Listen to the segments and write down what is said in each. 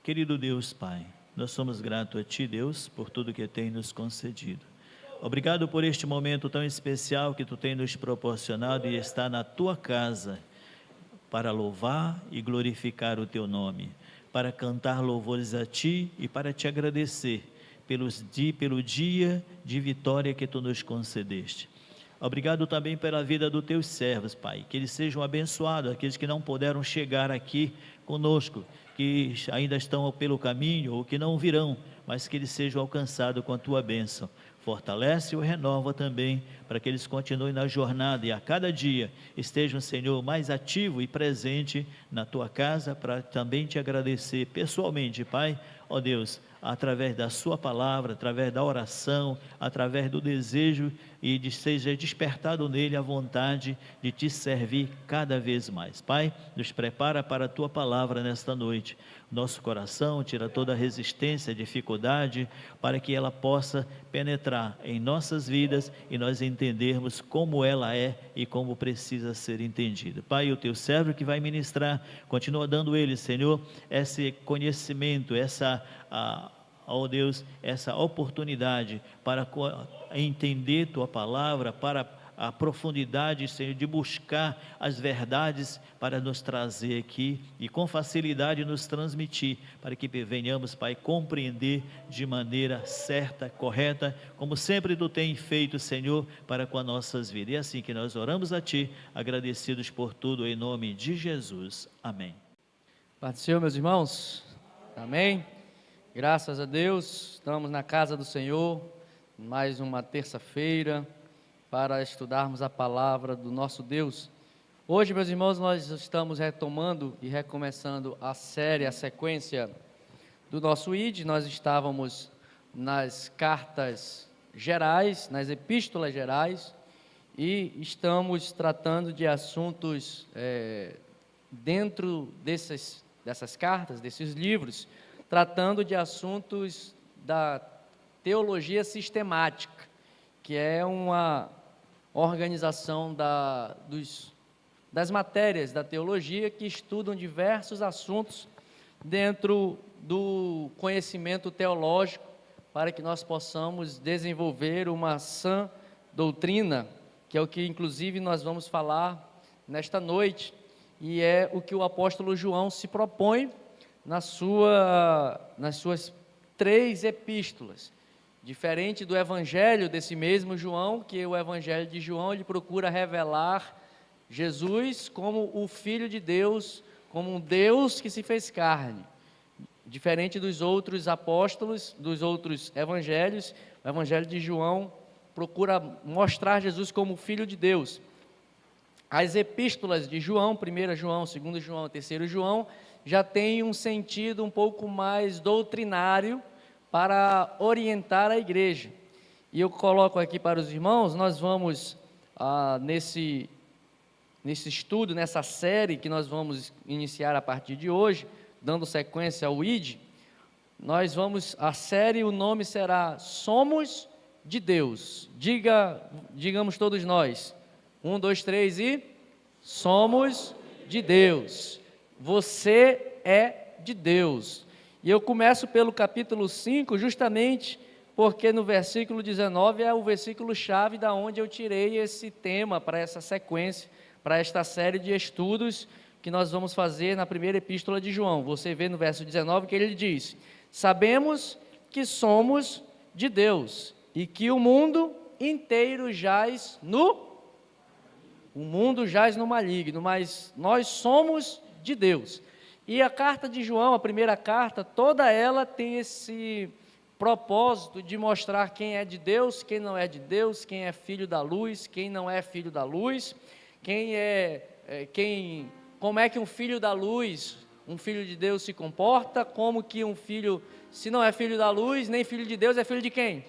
Querido Deus Pai, nós somos gratos a Ti, Deus, por tudo que tem nos concedido. Obrigado por este momento tão especial que Tu tem nos proporcionado e está na Tua casa para louvar e glorificar o Teu nome, para cantar louvores a Ti e para Te agradecer pelo dia de vitória que Tu nos concedeste. Obrigado também pela vida dos Teus servos, Pai, que eles sejam abençoados, aqueles que não puderam chegar aqui conosco, que ainda estão pelo caminho ou que não virão, mas que eles sejam alcançados com a Tua bênção. Fortalece e renova também, para que eles continuem na jornada e a cada dia estejam, Senhor, mais ativo e presente na Tua casa, para também Te agradecer pessoalmente, Pai, ó Deus, através da Sua palavra, através da oração, através do desejo e de seja despertado nele a vontade de Te servir cada vez mais. Pai, nos prepara para a Tua palavra nesta noite. Nosso coração, tira toda a resistência, dificuldade, para que ela possa penetrar em nossas vidas e nós entendermos como ela é e como precisa ser entendida. Pai, o Teu servo que vai ministrar, continua dando ele, Senhor, esse conhecimento, ó Deus, essa oportunidade para entender Tua palavra, para a profundidade, Senhor, de buscar as verdades para nos trazer aqui e com facilidade nos transmitir, para que venhamos, Pai, compreender de maneira certa, correta, como sempre Tu tens feito, Senhor, para com as nossas vidas. E é assim que nós oramos a Ti, agradecidos por tudo, em nome de Jesus. Amém. Paz do Senhor, meus irmãos. Amém. Graças a Deus, estamos na casa do Senhor, mais uma terça-feira, para estudarmos a palavra do nosso Deus. Hoje, meus irmãos, nós estamos retomando e recomeçando a série, a sequência do nosso ID. Nós estávamos nas cartas gerais, nas epístolas gerais, e estamos tratando de assuntos dentro dessas cartas, desses livros, tratando de assuntos da teologia sistemática, que é uma organização das matérias da teologia que estudam diversos assuntos dentro do conhecimento teológico, para que nós possamos desenvolver uma sã doutrina, que é o que inclusive nós vamos falar nesta noite, e é o que o apóstolo João se propõe nas suas 3 epístolas. Diferente do evangelho desse mesmo João, que o evangelho de João, ele procura revelar Jesus como o Filho de Deus, como um Deus que se fez carne. Diferente dos outros apóstolos, dos outros evangelhos, o evangelho de João procura mostrar Jesus como o Filho de Deus. As epístolas de João, 1 João, 2 João, 3 João, já tem um sentido um pouco mais doutrinário, para orientar a igreja. E eu coloco aqui para os irmãos, nós vamos, nesse estudo, nessa série que nós vamos iniciar a partir de hoje, dando sequência ao ID, a série, o nome será Somos de Deus. Digamos todos nós, 1, 2, 3 e... Somos de Deus. Você é de Deus. E eu começo pelo capítulo 5, justamente porque no versículo 19 é o versículo-chave da onde eu tirei esse tema para essa sequência, para esta série de estudos que nós vamos fazer na primeira epístola de João. Você vê no verso 19 que ele diz: sabemos que somos de Deus e que o mundo inteiro jaz no maligno, mas nós somos de Deus. E a carta de João, a primeira carta, toda ela tem esse propósito de mostrar quem é de Deus, quem não é de Deus, quem é filho da luz, quem não é filho da luz, como é que um filho da luz, um filho de Deus se comporta, como que um filho, se não é filho da luz, nem filho de Deus, é filho de quem?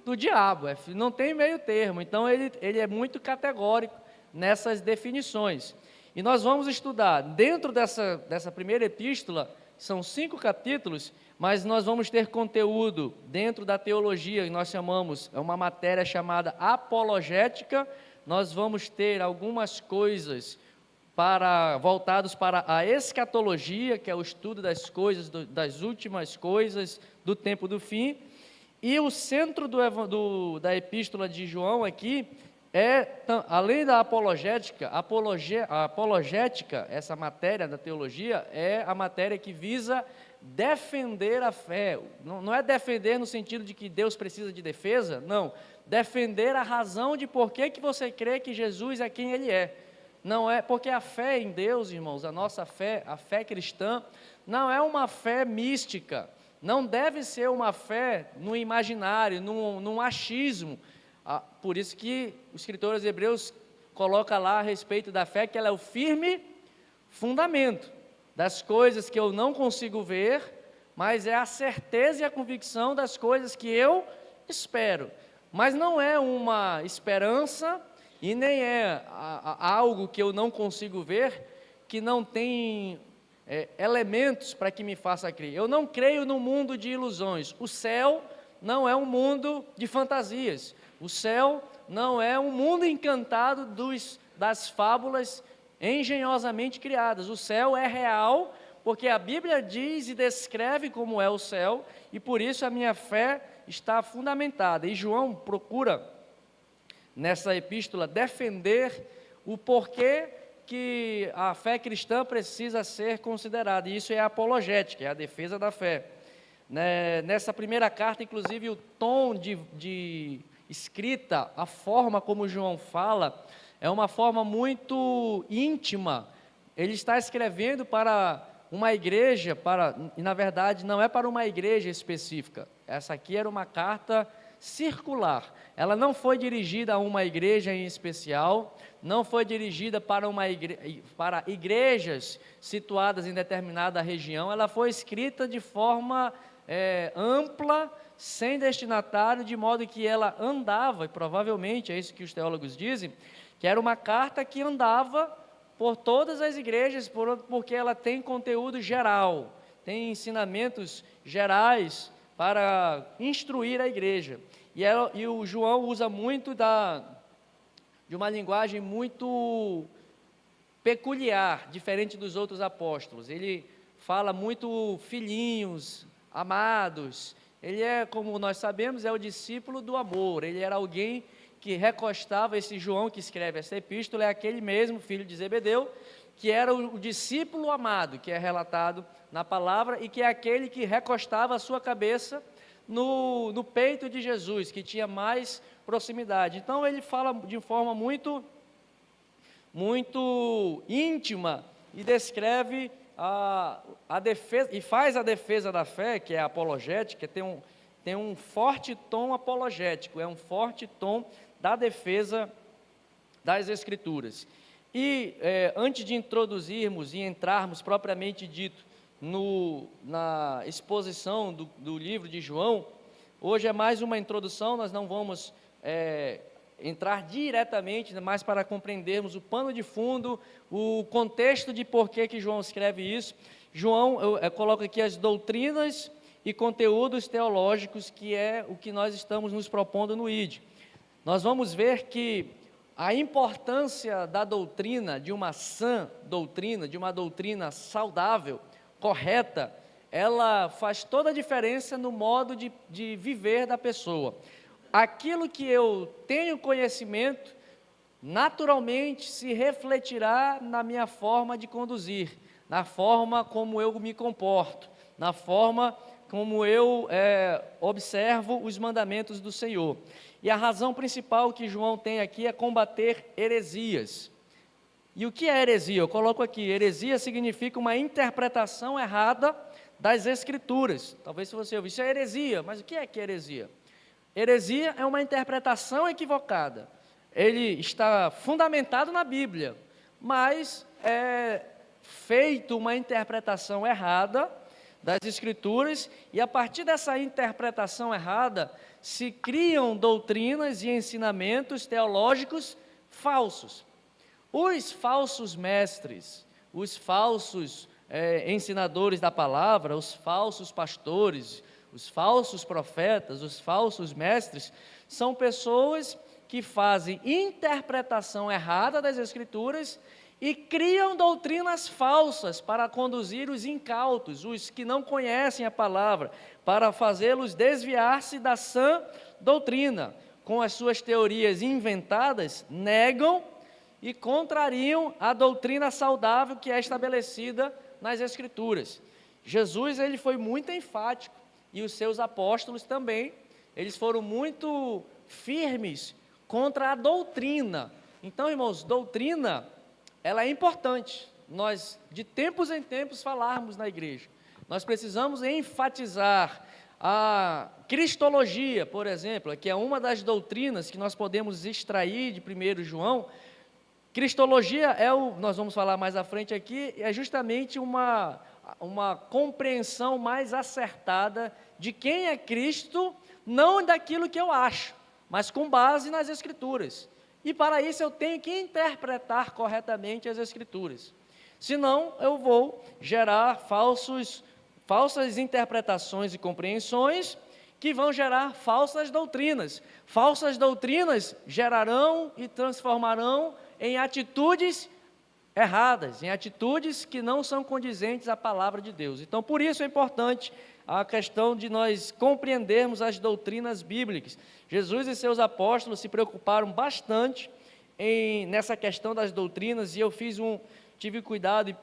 Do diabo, não tem meio termo. Então ele é muito categórico nessas definições. E nós vamos estudar, dentro dessa primeira epístola, são 5 capítulos, mas nós vamos ter conteúdo dentro da teologia, que nós chamamos, é uma matéria chamada apologética. Nós vamos ter algumas coisas voltados para a escatologia, que é o estudo das coisas, das últimas coisas do tempo do fim. E o centro da epístola de João aqui além da apologética, a apologética, essa matéria da teologia, é a matéria que visa defender a fé. Não é defender no sentido de que Deus precisa de defesa, não. Defender a razão de por que você crê que Jesus é quem Ele é. Não é porque a fé em Deus, irmãos, a nossa fé, a fé cristã, não é uma fé mística, não deve ser uma fé no imaginário, num achismo. Por isso que o escritor aos Hebreus coloca lá a respeito da fé, que ela é o firme fundamento das coisas que eu não consigo ver, mas é a certeza e a convicção das coisas que eu espero. Mas não é uma esperança e nem é algo que eu não consigo ver, que não tem elementos para que me faça crer. Eu não creio no mundo de ilusões. O céu não é um mundo de fantasias. O céu não é um mundo encantado das fábulas engenhosamente criadas. O céu é real, porque a Bíblia diz e descreve como é o céu, e por isso a minha fé está fundamentada. E João procura, nessa epístola, defender o porquê que a fé cristã precisa ser considerada, e isso é a apologética, é a defesa da fé. Nessa primeira carta, inclusive, o tom de escrita, a forma como João fala, é uma forma muito íntima. Ele está escrevendo para uma igreja, e na verdade não é para uma igreja específica. Essa aqui era uma carta circular. Ela não foi dirigida a uma igreja em especial, não foi dirigida para igrejas situadas em determinada região. Ela foi escrita de forma ampla, sem destinatário, de modo que ela andava, e provavelmente é isso que os teólogos dizem, que era uma carta que andava por todas as igrejas, porque ela tem conteúdo geral, tem ensinamentos gerais para instruir a igreja. E o João usa muito de uma linguagem muito peculiar, diferente dos outros apóstolos. Ele fala muito filhinhos, amados. Ele como nós sabemos, é o discípulo do amor. Ele era alguém que recostava, esse João que escreve essa epístola, é aquele mesmo filho de Zebedeu, que era o discípulo amado, que é relatado na palavra, e que é aquele que recostava a sua cabeça no peito de Jesus, que tinha mais proximidade. Então ele fala de forma muito, muito íntima, e descreve a defesa, e faz a defesa da fé, que é a apologética, tem um forte tom apologético, é um forte tom da defesa das Escrituras. E antes de introduzirmos e entrarmos propriamente dito na exposição do livro de João, hoje é mais uma introdução, nós não vamos entrar diretamente, mas para compreendermos o pano de fundo, o contexto de por que João escreve isso. João coloca aqui as doutrinas e conteúdos teológicos, que é o que nós estamos nos propondo no ID. Nós vamos ver que a importância da doutrina, de uma sã doutrina, de uma doutrina saudável, correta, ela faz toda a diferença no modo de viver da pessoa. Aquilo que eu tenho conhecimento, naturalmente se refletirá na minha forma de conduzir, na forma como eu me comporto, na forma como eu observo os mandamentos do Senhor. E a razão principal que João tem aqui é combater heresias. E o que é heresia? Eu coloco aqui, heresia significa uma interpretação errada das Escrituras. Talvez se você ouvir, isso é heresia, mas o que é heresia? Heresia é uma interpretação equivocada. Ele está fundamentado na Bíblia, mas é feito uma interpretação errada das Escrituras, e a partir dessa interpretação errada, se criam doutrinas e ensinamentos teológicos falsos. Os falsos mestres, os falsos ensinadores da palavra, os falsos pastores, os falsos profetas, os falsos mestres, são pessoas que fazem interpretação errada das Escrituras e criam doutrinas falsas para conduzir os incautos, os que não conhecem a palavra, para fazê-los desviar-se da sã doutrina. Com as suas teorias inventadas, negam e contrariam a doutrina saudável que é estabelecida nas Escrituras. Jesus, ele foi muito enfático, e os seus apóstolos também, eles foram muito firmes contra a doutrina. Então, irmãos, doutrina, ela é importante. Nós, de tempos em tempos, falarmos na igreja. Nós precisamos enfatizar a cristologia, por exemplo, que é uma das doutrinas que nós podemos extrair de 1 João. Cristologia nós vamos falar mais à frente aqui, é justamente uma compreensão mais acertada de quem é Cristo, não daquilo que eu acho, mas com base nas Escrituras. E para isso eu tenho que interpretar corretamente as Escrituras. Senão eu vou gerar falsas interpretações e compreensões que vão gerar falsas doutrinas. Falsas doutrinas gerarão e transformarão em atitudes erradas, em atitudes que não são condizentes à palavra de Deus. Então, por isso é importante a questão de nós compreendermos as doutrinas bíblicas. Jesus e seus apóstolos se preocuparam bastante nessa questão das doutrinas, e eu tive cuidado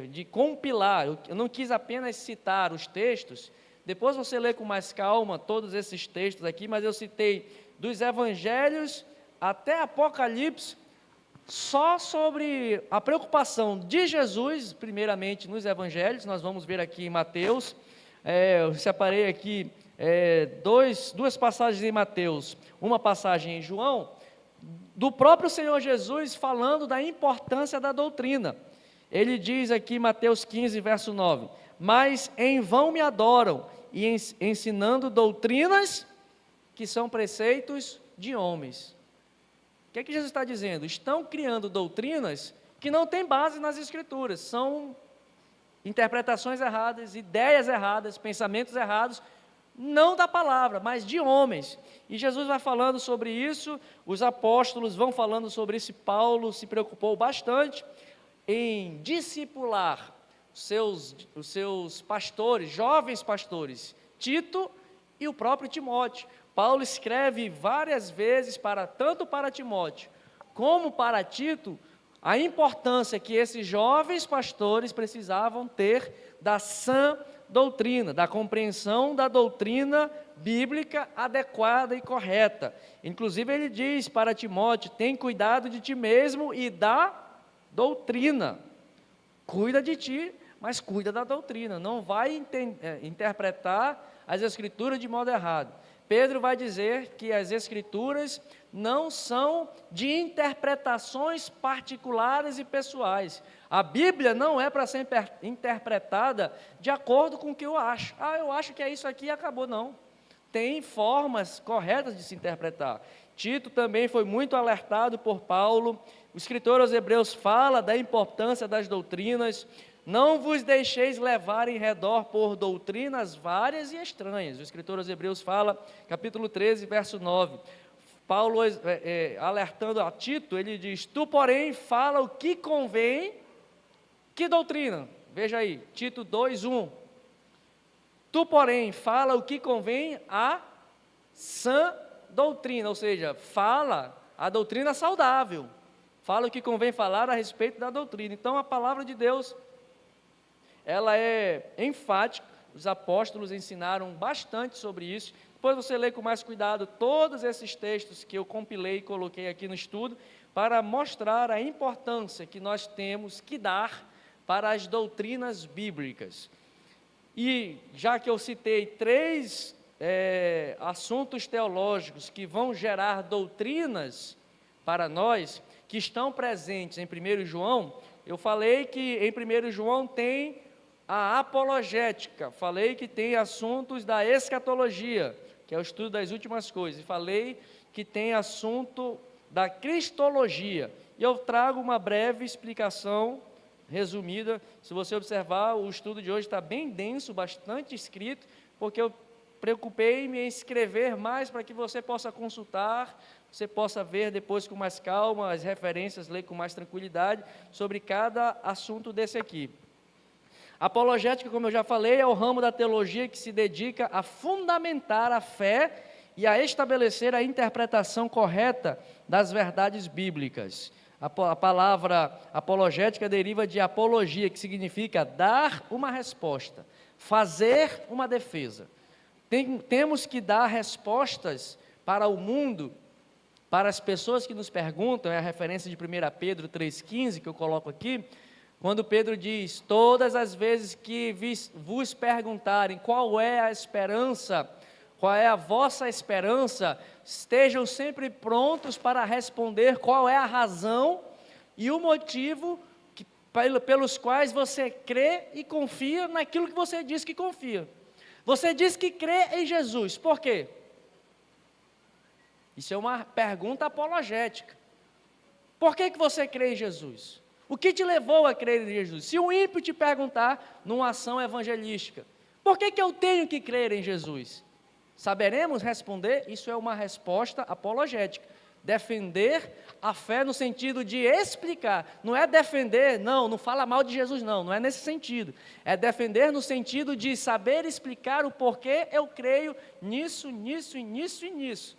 de compilar. Eu não quis apenas citar os textos, depois você lê com mais calma todos esses textos aqui, mas eu citei dos evangelhos até Apocalipse, só sobre a preocupação de Jesus, primeiramente nos evangelhos. Nós vamos ver aqui em Mateus, eu separei aqui duas passagens em Mateus, uma passagem em João, do próprio Senhor Jesus falando da importância da doutrina. Ele diz aqui em Mateus 15, verso 9, mas em vão me adoram, e ensinando doutrinas que são preceitos de homens. O que é que Jesus está dizendo? Estão criando doutrinas que não têm base nas Escrituras, são interpretações erradas, ideias erradas, pensamentos errados, não da palavra, mas de homens. E Jesus vai falando sobre isso, os apóstolos vão falando sobre isso, Paulo se preocupou bastante em discipular os seus pastores, jovens pastores, Tito e o próprio Timóteo. Paulo escreve várias vezes tanto para Timóteo como para Tito, a importância que esses jovens pastores precisavam ter da sã doutrina, da compreensão da doutrina bíblica adequada e correta. Inclusive ele diz para Timóteo: tem cuidado de ti mesmo e da doutrina. Cuida de ti, mas cuida da doutrina, não vai interpretar as Escrituras de modo errado. Pedro vai dizer que as Escrituras não são de interpretações particulares e pessoais. A Bíblia não é para ser interpretada de acordo com o que eu acho. Eu acho que é isso aqui e acabou. Não. Tem formas corretas de se interpretar. Tito também foi muito alertado por Paulo. O escritor aos Hebreus fala da importância das doutrinas. Não vos deixeis levar em redor por doutrinas várias e estranhas. O escritor aos Hebreus fala, capítulo 13, verso 9. Paulo, alertando a Tito, ele diz: tu, porém, fala o que convém. Que doutrina? Veja aí, Tito 2, 1. Tu, porém, fala o que convém à sã doutrina, ou seja, fala a doutrina saudável. Fala o que convém falar a respeito da doutrina. Então, a palavra de Deus, ela é enfática. Os apóstolos ensinaram bastante sobre isso. Depois você lê com mais cuidado todos esses textos que eu compilei e coloquei aqui no estudo, para mostrar a importância que nós temos que dar para as doutrinas bíblicas. E já que eu citei 3 assuntos teológicos que vão gerar doutrinas para nós, que estão presentes em 1 João, eu falei que em 1 João tem a apologética, falei que tem assuntos da escatologia, que é o estudo das últimas coisas, e falei que tem assunto da cristologia, e eu trago uma breve explicação resumida. Se você observar, o estudo de hoje está bem denso, bastante escrito, porque eu preocupei-me em escrever mais para que você possa consultar, você possa ver depois com mais calma as referências, ler com mais tranquilidade sobre cada assunto desse aqui. Apologética, como eu já falei, é o ramo da teologia que se dedica a fundamentar a fé e a estabelecer a interpretação correta das verdades bíblicas. A palavra apologética deriva de apologia, que significa dar uma resposta, fazer uma defesa. Temos que dar respostas para o mundo, para as pessoas que nos perguntam, é a referência de 1 Pedro 3,15 que eu coloco aqui, quando Pedro diz: todas as vezes que vos perguntarem qual é a esperança, qual é a vossa esperança, estejam sempre prontos para responder qual é a razão e o motivo pelos quais você crê e confia naquilo que você diz que confia. Você diz que crê em Jesus, por quê? Isso é uma pergunta apologética. Por que você crê em Jesus? O que te levou a crer em Jesus? Se um ímpio te perguntar numa ação evangelística, por que eu tenho que crer em Jesus? Saberemos responder? Isso é uma resposta apologética. Defender a fé no sentido de explicar, não é defender, não fala mal de Jesus não é nesse sentido, é defender no sentido de saber explicar o porquê eu creio nisso, nisso e nisso e nisso.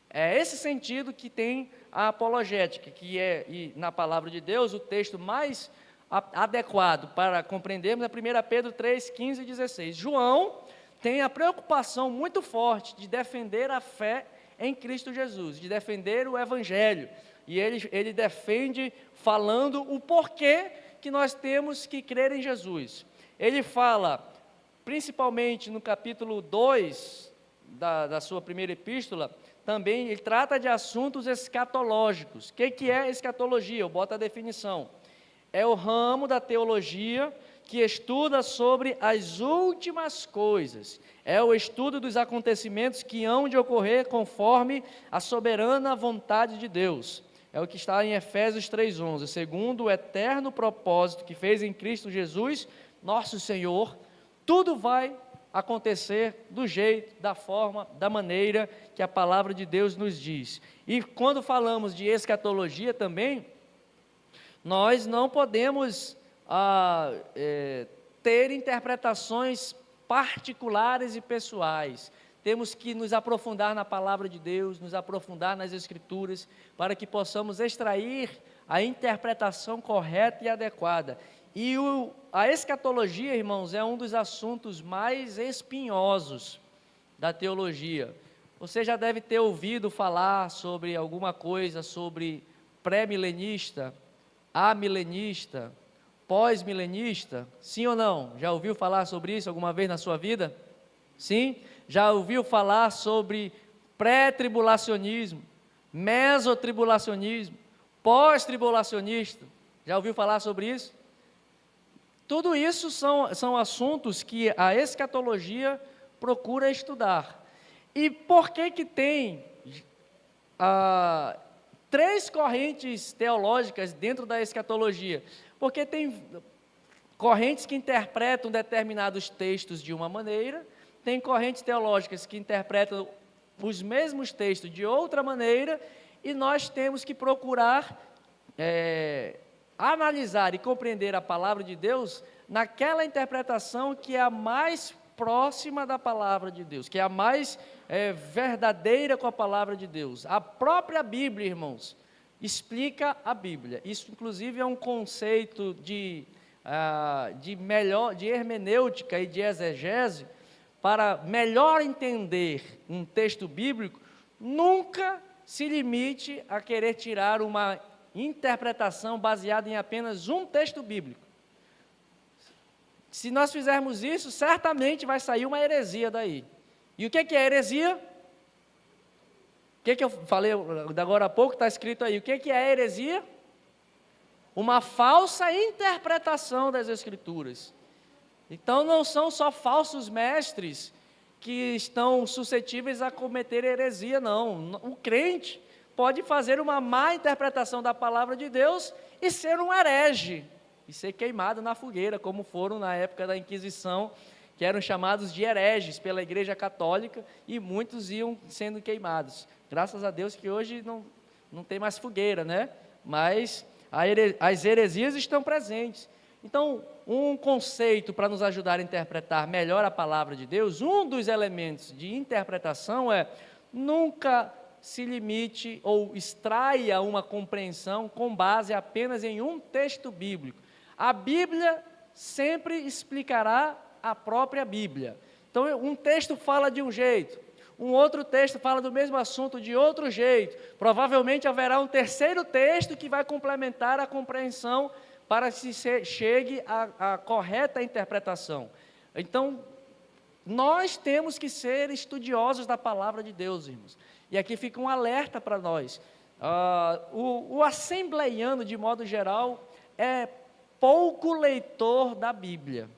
É esse sentido que tem a apologética, que é, e na palavra de Deus, o texto mais adequado para compreendermos é 1 Pedro 3, 15 e 16. João tem a preocupação muito forte de defender a fé em Cristo Jesus, de defender o Evangelho, e ele defende falando o porquê que nós temos que crer em Jesus. Ele fala, principalmente no capítulo 2 da sua primeira epístola, também ele trata de assuntos escatológicos. O que é escatologia? Eu boto a definição. É o ramo da teologia que estuda sobre as últimas coisas. É o estudo dos acontecimentos que hão de ocorrer conforme a soberana vontade de Deus. É o que está em Efésios 3,11. Segundo o eterno propósito que fez em Cristo Jesus, nosso Senhor, tudo vai acontecer do jeito, da forma, da maneira que a palavra de Deus nos diz. E quando falamos de escatologia também, nós não podemos ter interpretações particulares e pessoais. Temos que nos aprofundar na palavra de Deus, nos aprofundar nas Escrituras, para que possamos extrair a interpretação correta e adequada. E a escatologia, irmãos, é um dos assuntos mais espinhosos da teologia. Você já deve ter ouvido falar sobre alguma coisa sobre pré-milenista, amilenista, pós-milenista, sim ou não? Já ouviu falar sobre isso alguma vez na sua vida? Sim? Já ouviu falar sobre pré-tribulacionismo, mesotribulacionismo, pós-tribulacionista? Já ouviu falar sobre isso? Tudo isso são assuntos que a escatologia procura estudar. E por que tem três correntes teológicas dentro da escatologia? Porque tem correntes que interpretam determinados textos de uma maneira, tem correntes teológicas que interpretam os mesmos textos de outra maneira, e nós temos que procurar analisar e compreender a palavra de Deus naquela interpretação que é a mais próxima da palavra de Deus, que é a mais verdadeira com a palavra de Deus. A própria Bíblia, irmãos, explica a Bíblia. Isso, inclusive, é um conceito de hermenêutica e de exegese. Para melhor entender um texto bíblico, nunca se limite a querer tirar uma interpretação baseada em apenas um texto bíblico. Se nós fizermos isso, certamente vai sair uma heresia daí. E o que é heresia? O que eu falei agora há pouco, está escrito aí. O que é heresia? Uma falsa interpretação das Escrituras. Então, não são só falsos mestres que estão suscetíveis a cometer heresia, não. O crente pode fazer uma má interpretação da palavra de Deus e ser um herege, e ser queimado na fogueira, como foram na época da Inquisição, que eram chamados de hereges pela Igreja Católica, e muitos iam sendo queimados. Graças a Deus que hoje não tem mais fogueira, né? Mas as heresias estão presentes. Então, um conceito para nos ajudar a interpretar melhor a palavra de Deus, um dos elementos de interpretação é: nunca se limite ou extraia uma compreensão com base apenas em um texto bíblico. A Bíblia sempre explicará a própria Bíblia. Então, um texto fala de um jeito, um outro texto fala do mesmo assunto de outro jeito. Provavelmente haverá um terceiro texto que vai complementar a compreensão para que se chegue à correta interpretação. Então, nós temos que ser estudiosos da palavra de Deus, irmãos. E aqui fica um alerta para nós. O assembleiano, de modo geral, é pouco leitor da Bíblia.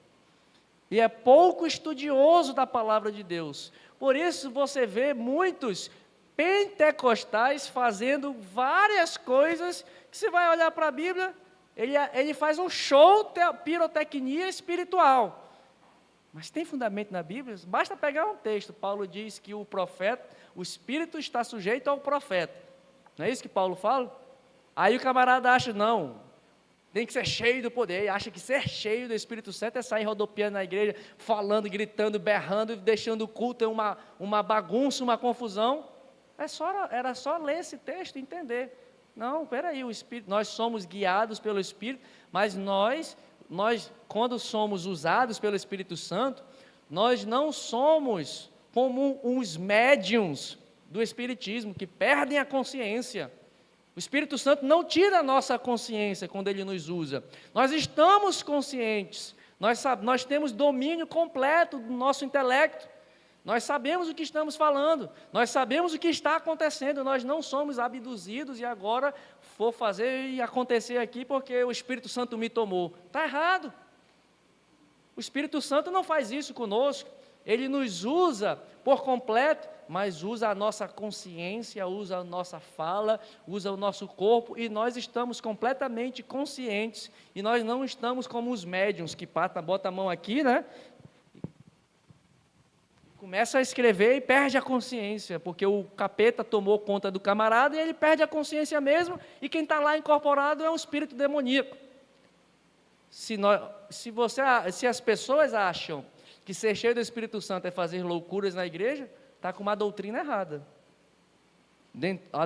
E é pouco estudioso da palavra de Deus. Por isso você vê muitos pentecostais fazendo várias coisas que você vai olhar para a Bíblia, ele faz um show pirotecnia espiritual. Mas tem fundamento na Bíblia? Basta pegar um texto. Paulo diz que o profeta, o Espírito está sujeito ao profeta. Não é isso que Paulo fala? Aí o camarada acha, não, tem que ser cheio do poder. Ele acha que ser cheio do Espírito Santo é sair rodopiando na igreja, falando, gritando, berrando, deixando o culto uma bagunça, uma confusão. Era só ler esse texto e entender. Não, peraí, o Espírito, nós somos guiados pelo Espírito, mas nós, quando somos usados pelo Espírito Santo, nós não somos como uns médiuns do Espiritismo, que perdem a consciência. O Espírito Santo não tira a nossa consciência quando Ele nos usa. Nós estamos conscientes, nós temos domínio completo do nosso intelecto, nós sabemos o que estamos falando, nós sabemos o que está acontecendo, nós não somos abduzidos e agora vou fazer e acontecer aqui porque o Espírito Santo me tomou. Está errado. O Espírito Santo não faz isso conosco, Ele nos usa por completo, mas usa a nossa consciência, usa a nossa fala, usa o nosso corpo, e nós estamos completamente conscientes, e nós não estamos como os médiuns que bota a mão aqui, né? Começa a escrever e perde a consciência, porque o capeta tomou conta do camarada e ele perde a consciência mesmo, e quem está lá incorporado é um espírito demoníaco. Se as pessoas acham que ser cheio do Espírito Santo é fazer loucuras na igreja, está com uma doutrina errada. A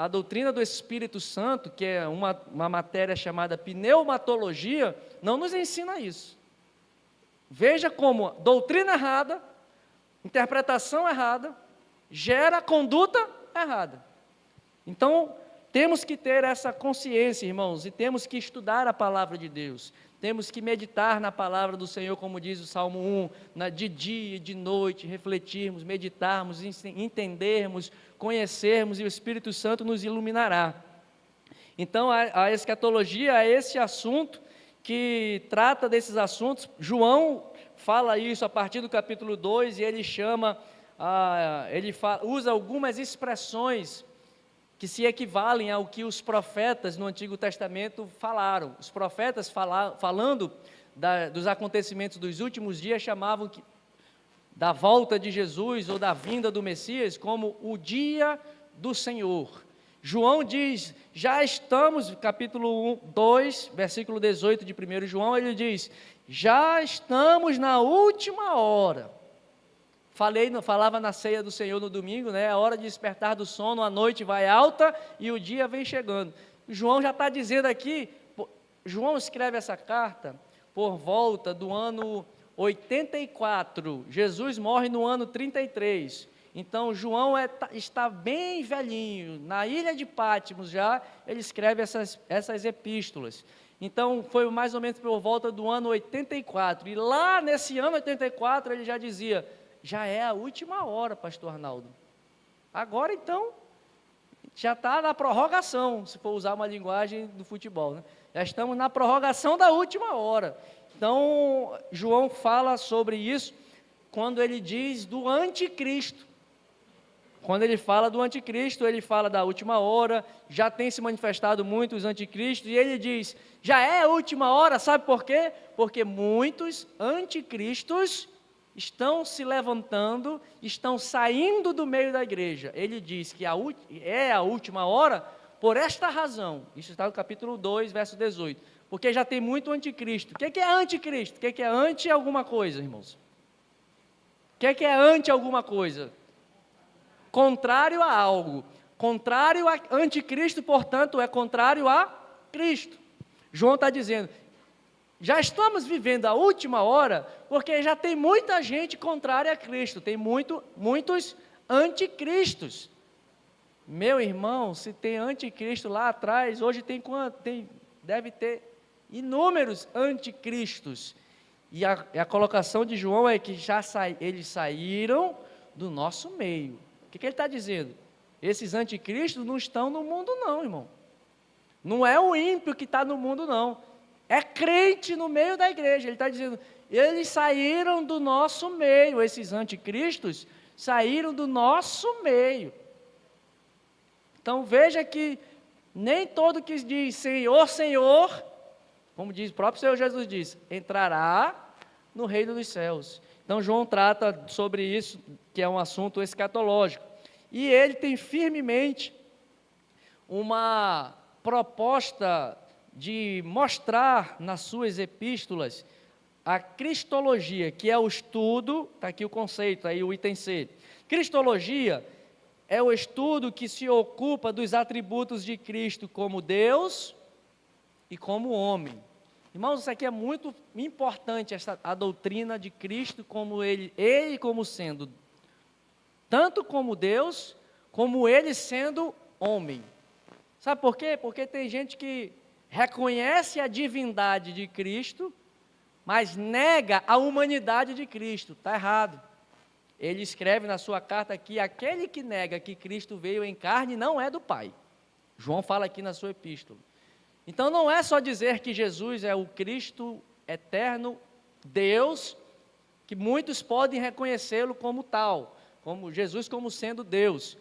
doutrina do Espírito Santo, que é uma matéria chamada pneumatologia, não nos ensina isso. Veja como doutrina errada, interpretação errada, gera conduta errada. Então, temos que ter essa consciência, irmãos, e temos que estudar a palavra de Deus. Temos que meditar na palavra do Senhor, como diz o Salmo 1, de dia e de noite, refletirmos, meditarmos, entendermos, conhecermos, e o Espírito Santo nos iluminará. Então, a escatologia é esse assunto que trata desses assuntos. João fala isso a partir do capítulo 2, e ele usa algumas expressões que se equivalem ao que os profetas no Antigo Testamento falaram. Os profetas falando dos acontecimentos dos últimos dias, chamavam da volta de Jesus ou da vinda do Messias como o dia do Senhor. João diz, já estamos, capítulo 2, versículo 18 de 1 João, ele diz, já estamos na última hora. Falava na ceia do Senhor no domingo, né? A hora de despertar do sono, a noite vai alta e o dia vem chegando. João já está dizendo aqui, João escreve essa carta por volta do ano 84, Jesus morre no ano 33, então João está bem velhinho, na ilha de Patmos já, ele escreve essas epístolas. Então foi mais ou menos por volta do ano 84, e lá nesse ano 84 ele já dizia, já é a última hora, pastor Arnaldo. Agora então, já está na prorrogação, se for usar uma linguagem do futebol, né? Já estamos na prorrogação da última hora. Então, João fala sobre isso, quando ele diz do anticristo. quando ele fala do anticristo, ele fala da última hora, já tem se manifestado muitos anticristos, e ele diz, já é a última hora, sabe por quê? Porque muitos anticristos estão se levantando, estão saindo do meio da igreja. Ele diz que é a última hora por esta razão. Isso está no capítulo 2, verso 18. Porque já tem muito anticristo. O que é anticristo? O que é anti alguma coisa, irmãos? O que é anti alguma coisa? Contrário a algo. Contrário a anticristo, portanto, é contrário a Cristo. João está dizendo, já estamos vivendo a última hora, porque já tem muita gente contrária a Cristo, tem muitos anticristos. Meu irmão, se tem anticristo lá atrás, hoje tem quanto? Deve ter inúmeros anticristos. E a colocação de João é que eles saíram do nosso meio. O que ele está dizendo? Esses anticristos não estão no mundo não, irmão. Não é o ímpio que está no mundo não. É crente no meio da igreja. Ele está dizendo, eles saíram do nosso meio. Esses anticristos saíram do nosso meio. Então veja que nem todo que diz Senhor, Senhor, como diz o próprio Senhor Jesus diz, entrará no reino dos céus. Então João trata sobre isso, que é um assunto escatológico. E ele tem firmemente uma proposta de mostrar nas suas epístolas a cristologia, que é o estudo, está aqui o conceito, aí o item C. Cristologia é o estudo que se ocupa dos atributos de Cristo como Deus e como homem. Irmãos, isso aqui é muito importante, a doutrina de Cristo, como ele como sendo, tanto como Deus, como ele sendo homem. Sabe por quê? Porque tem gente que reconhece a divindade de Cristo, mas nega a humanidade de Cristo. Está errado. Ele escreve na sua carta aqui, aquele que nega que Cristo veio em carne não é do Pai. João fala aqui na sua epístola. Então não é só dizer que Jesus é o Cristo eterno, Deus, que muitos podem reconhecê-lo como tal, como Jesus como sendo Deus,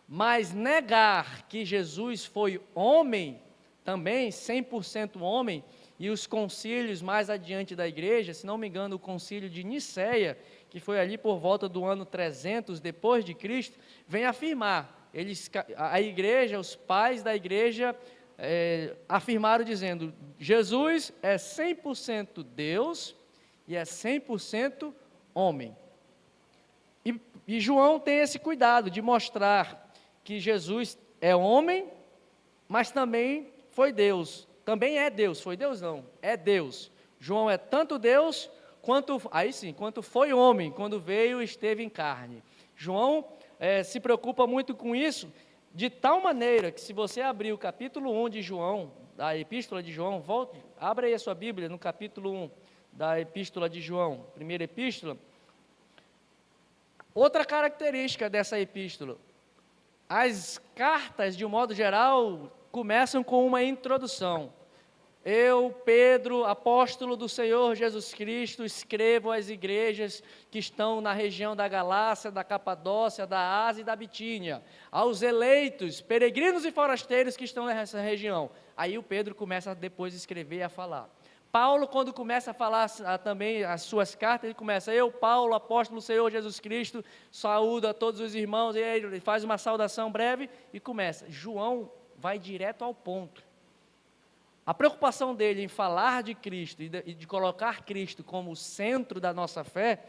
mas negar que Jesus foi homem, também 100% homem, e os concílios mais adiante da igreja, se não me engano o concílio de Nicéia, que foi ali por volta do ano 300 depois de Cristo, vem afirmar, a igreja, os pais da igreja afirmaram dizendo, Jesus é 100% Deus e é 100% homem. E João tem esse cuidado de mostrar que Jesus é homem, mas também foi Deus. Também é Deus, foi Deus não, é Deus. João é tanto Deus, quanto foi homem, quando veio e esteve em carne. João se preocupa muito com isso, de tal maneira que se você abrir o capítulo 1 de João, da epístola de João, abra aí a sua Bíblia no capítulo 1 da epístola de João, primeira epístola. Outra característica dessa epístola, as cartas, de um modo geral, começam com uma introdução. Eu, Pedro, apóstolo do Senhor Jesus Cristo, escrevo às igrejas que estão na região da Galácia, da Capadócia, da Ásia e da Bitínia, aos eleitos, peregrinos e forasteiros que estão nessa região. Aí o Pedro começa depois a escrever e a falar. Paulo, quando começa a falar também as suas cartas, ele começa, eu, Paulo, apóstolo do Senhor Jesus Cristo, saúdo a todos os irmãos, e ele faz uma saudação breve e começa. João vai direto ao ponto. A preocupação dele em falar de Cristo e de colocar Cristo como o centro da nossa fé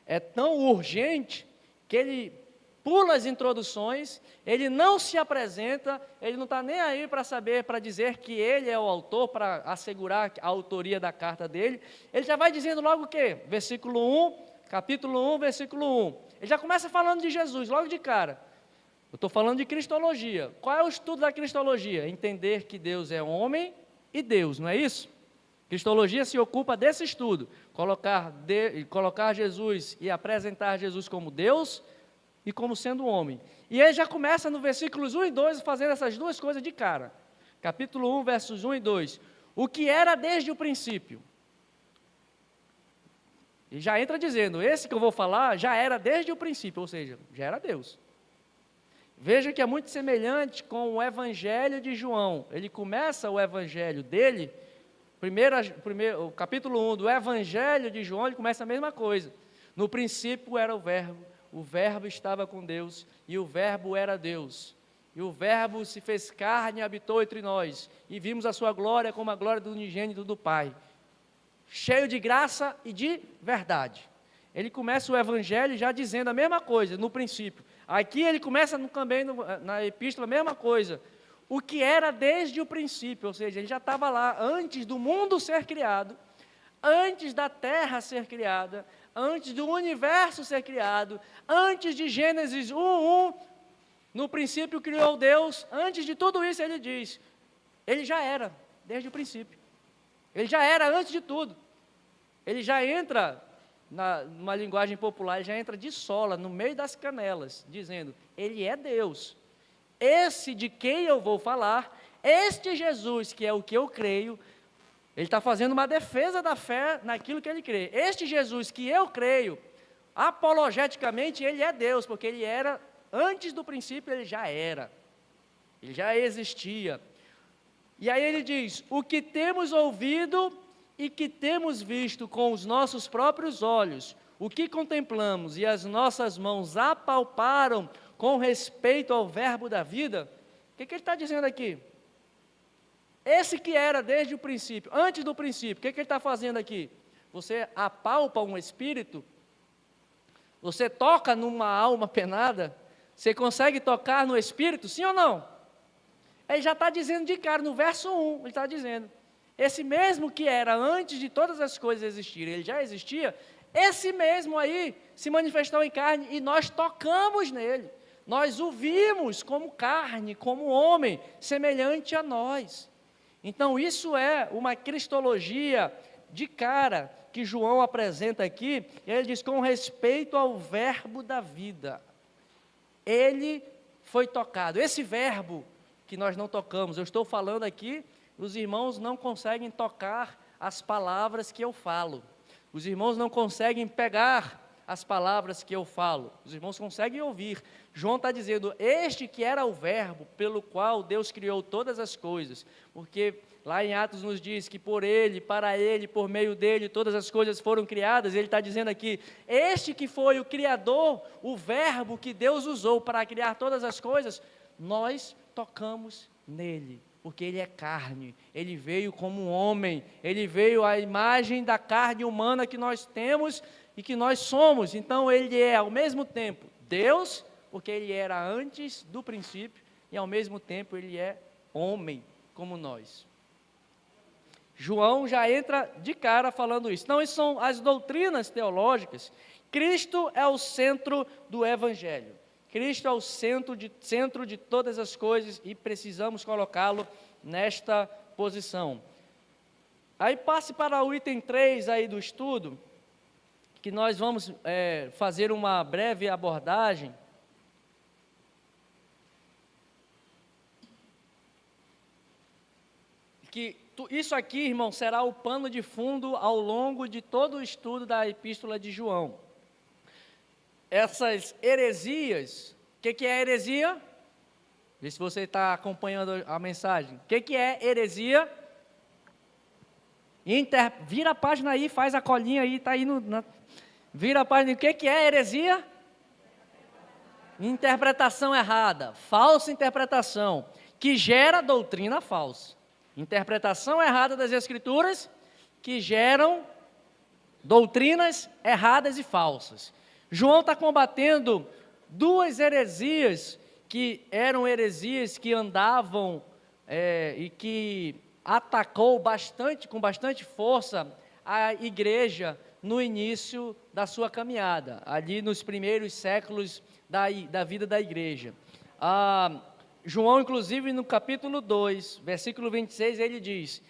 é tão urgente que ele pula as introduções, ele não se apresenta, ele não está nem aí para saber, para dizer que ele é o autor, para assegurar a autoria da carta dele, ele já vai dizendo logo o quê? Versículo 1, capítulo 1, versículo 1, ele já começa falando de Jesus, logo de cara. Eu estou falando de cristologia. Qual é o estudo da cristologia? Entender que Deus é homem e Deus, não é isso? Cristologia se ocupa desse estudo, colocar Jesus e apresentar Jesus como Deus e como sendo homem. E ele já começa no versículos 1 e 2 fazendo essas duas coisas de cara. Capítulo 1, versos 1 e 2. O que era desde o princípio. E já entra dizendo, esse que eu vou falar já era desde o princípio, ou seja, já era Deus. Veja que é muito semelhante com o Evangelho de João. Ele começa o Evangelho dele, o capítulo 1 do Evangelho de João, ele começa a mesma coisa. No princípio era o Verbo estava com Deus, e o Verbo era Deus. E o Verbo se fez carne e habitou entre nós, e vimos a sua glória como a glória do unigênito do Pai, cheio de graça e de verdade. Ele começa o Evangelho já dizendo a mesma coisa, no princípio. Aqui ele começa também na epístola a mesma coisa, o que era desde o princípio, ou seja, ele já estava lá antes do mundo ser criado, antes da terra ser criada, antes do universo ser criado, antes de Gênesis 1:1, no princípio criou Deus, antes de tudo isso ele diz, ele já era, desde o princípio, ele já era antes de tudo, ele já entra, numa linguagem popular, ele já entra de sola, no meio das canelas, dizendo, ele é Deus, esse de quem eu vou falar, este Jesus, que é o que eu creio, ele está fazendo uma defesa da fé naquilo que ele crê, este Jesus que eu creio, apologeticamente ele é Deus, porque ele era, antes do princípio ele já era, ele já existia, e aí ele diz, o que temos ouvido e que temos visto com os nossos próprios olhos, o que contemplamos e as nossas mãos apalparam com respeito ao Verbo da vida, o que ele está dizendo aqui? Esse que era desde o princípio, antes do princípio, o que ele está fazendo aqui? Você apalpa um espírito, você toca numa alma penada, você consegue tocar no espírito, sim ou não? Ele já está dizendo de cara, no verso 1, ele está dizendo, esse mesmo que era antes de todas as coisas existirem, ele já existia, esse mesmo aí se manifestou em carne e nós tocamos nele, nós o vimos como carne, como homem, semelhante a nós. Então isso é uma cristologia de cara que João apresenta aqui, e ele diz com respeito ao Verbo da vida, ele foi tocado, esse verbo que nós não tocamos, eu estou falando aqui, os irmãos não conseguem tocar as palavras que eu falo, os irmãos não conseguem pegar as palavras que eu falo, os irmãos conseguem ouvir. João está dizendo, este que era o verbo pelo qual Deus criou todas as coisas, porque lá em Atos nos diz que por ele, para ele, por meio dele, todas as coisas foram criadas, ele está dizendo aqui, este que foi o Criador, o verbo que Deus usou para criar todas as coisas, nós tocamos nele, porque ele é carne, ele veio como um homem, ele veio à imagem da carne humana que nós temos e que nós somos, então ele é ao mesmo tempo Deus, porque ele era antes do princípio, e ao mesmo tempo ele é homem, como nós. João já entra de cara falando isso. Então, isso são as doutrinas teológicas. Cristo é o centro do Evangelho. Cristo é o centro de todas as coisas e precisamos colocá-lo nesta posição. Aí passe para o item 3 aí do estudo, que nós vamos fazer uma breve abordagem. Que isso aqui, irmão, será o pano de fundo ao longo de todo o estudo da Epístola de João. Essas heresias, o que é heresia? Vê se você está acompanhando a mensagem. O que é heresia? Vira a página aí, faz a colinha aí, está aí vira a página. O que é heresia? Interpretação errada, falsa interpretação, que gera doutrina falsa. Interpretação errada das Escrituras, que geram doutrinas erradas e falsas. João está combatendo duas heresias, que eram heresias que andavam e que atacou com bastante força a igreja no início da sua caminhada, ali nos primeiros séculos da vida da igreja. João, inclusive, no capítulo 2, versículo 26, ele diz,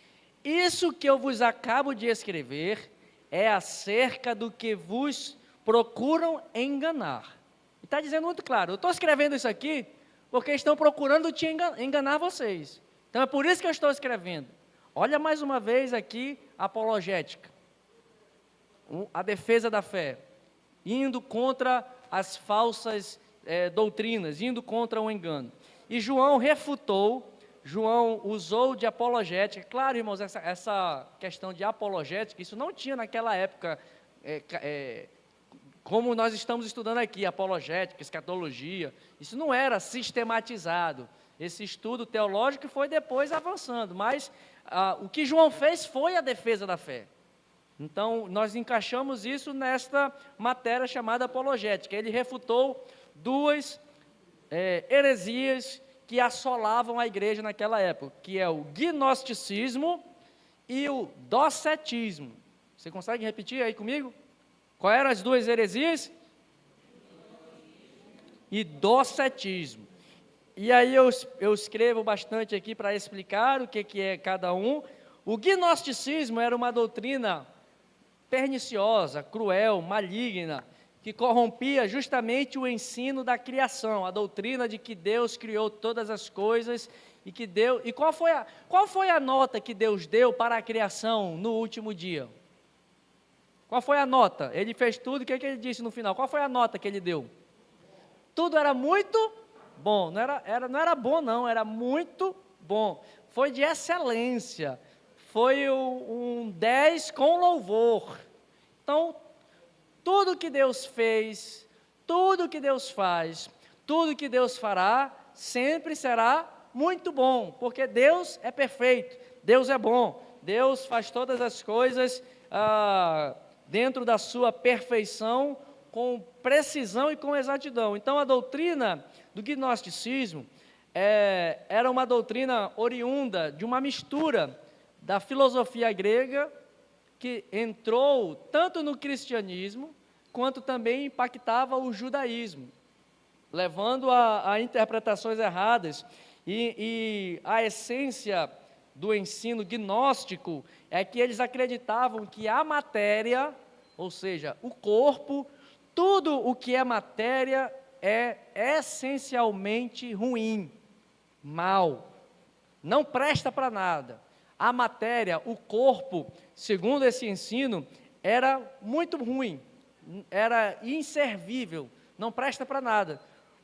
isso que eu vos acabo de escrever é acerca do que vos procuram enganar. Está dizendo muito claro, eu estou escrevendo isso aqui porque estão procurando te enganar vocês. Então é por isso que eu estou escrevendo. Olha mais uma vez aqui a apologética, a defesa da fé, indo contra as falsas doutrinas, indo contra o engano. E João refutou, João usou de apologética. Claro, irmãos, essa questão de apologética, isso não tinha naquela época, como nós estamos estudando aqui, apologética, escatologia, isso não era sistematizado. Esse estudo teológico foi depois avançando, mas o que João fez foi a defesa da fé. Então, nós encaixamos isso nesta matéria chamada apologética. Ele refutou duas heresias que assolavam a igreja naquela época, que é o gnosticismo e o docetismo. Você consegue repetir aí comigo? Qual eram as duas heresias? E docetismo. E aí eu escrevo bastante aqui para explicar o que é cada um. O gnosticismo era uma doutrina perniciosa, cruel, maligna, que corrompia justamente o ensino da criação, a doutrina de que Deus criou todas as coisas e que Deus... E qual foi a nota que Deus deu para a criação no último dia? Qual foi a nota? Ele fez tudo, o que ele disse no final? Qual foi a nota que ele deu? Tudo era muito bom, não era bom não, era muito bom, foi de excelência, foi um 10 com louvor. Então, tudo que Deus fez, tudo que Deus faz, tudo que Deus fará, sempre será muito bom, porque Deus é perfeito, Deus é bom, Deus faz todas as coisas dentro da sua perfeição, com precisão e com exatidão. Então, a doutrina do gnosticismo era uma doutrina oriunda de uma mistura da filosofia grega, que entrou tanto no cristianismo, quanto também impactava o judaísmo, levando a interpretações erradas. E a essência do ensino gnóstico é que eles acreditavam que a matéria, ou seja, o corpo, tudo o que é matéria é essencialmente ruim, mal, não presta para nada. A matéria, o corpo, segundo esse ensino, era muito ruim, era inservível, não presta para nada.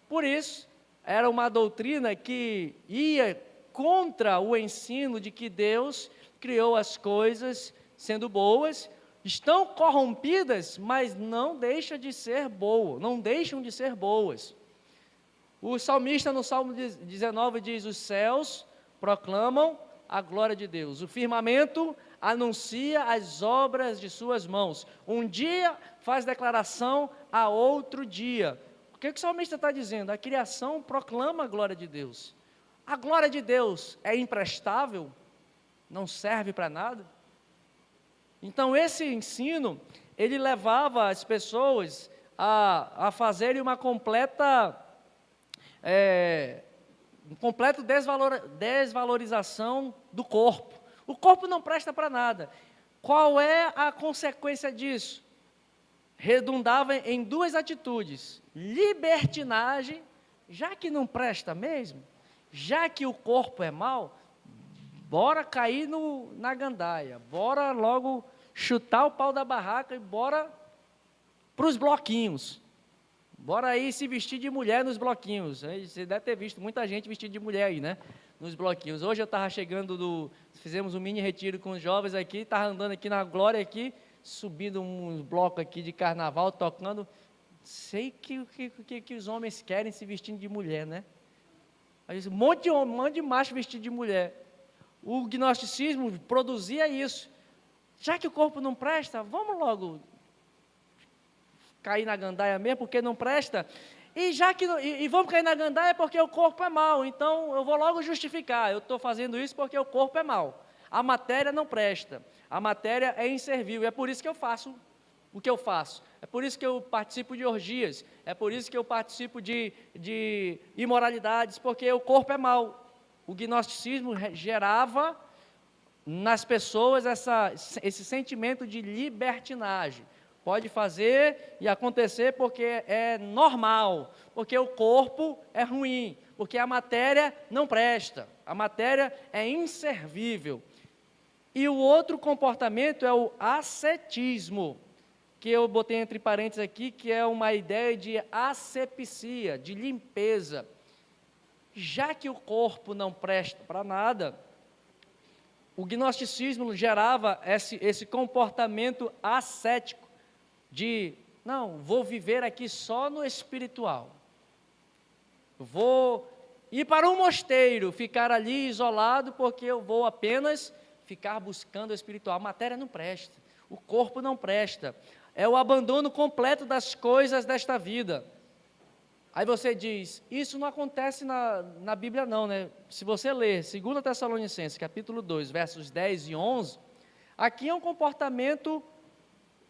Por isso, era uma doutrina que ia contra o ensino de que Deus criou as coisas sendo boas, estão corrompidas, mas não deixam de ser boas. O salmista no Salmo 19 diz: os céus proclamam a glória de Deus, o firmamento anuncia as obras de suas mãos, um dia faz declaração a outro dia. O que o salmista está dizendo? A criação proclama a glória de Deus. A glória de Deus é imprestável? Não serve para nada? Então, esse ensino, ele levava as pessoas a fazerem uma completa desvalorização do corpo. O corpo não presta para nada. Qual é a consequência disso? Redundava em duas atitudes: libertinagem, já que não presta mesmo, já que o corpo é mau, bora cair na gandaia, bora logo chutar o pau da barraca e bora para os bloquinhos. Bora aí se vestir de mulher nos bloquinhos. Você deve ter visto muita gente vestida de mulher aí, né? Nos bloquinhos. Hoje eu estava chegando fizemos um mini retiro com os jovens aqui, estava andando aqui na Glória aqui, subindo uns blocos aqui de carnaval, tocando. Sei que os homens querem se vestindo de mulher, né? Aí, um monte de macho vestido de mulher. O gnosticismo produzia isso. Já que o corpo não presta, vamos logo cair na gandaia mesmo, porque não presta, e vamos cair na gandaia porque o corpo é mau, então eu vou logo justificar, eu estou fazendo isso porque o corpo é mau, a matéria não presta, a matéria é inservível, é por isso que eu faço o que eu faço, é por isso que eu participo de orgias, é por isso que eu participo de imoralidades, porque o corpo é mau. O gnosticismo gerava nas pessoas esse sentimento de libertinagem. Pode fazer e acontecer porque é normal, porque o corpo é ruim, porque a matéria não presta, a matéria é inservível. E o outro comportamento é o ascetismo. que eu botei entre parênteses aqui, que é uma ideia de asepsia, de limpeza. Já que o corpo não presta para nada, o gnosticismo gerava esse comportamento ascético, de, não, vou viver aqui só no espiritual. Vou ir para um mosteiro, ficar ali isolado, porque eu vou apenas ficar buscando o espiritual. A matéria não presta, o corpo não presta. É o abandono completo das coisas desta vida. Aí você diz, isso não acontece na Bíblia não, né? Se você ler 2 Tessalonicenses, capítulo 2, versos 10 e 11, aqui é um comportamento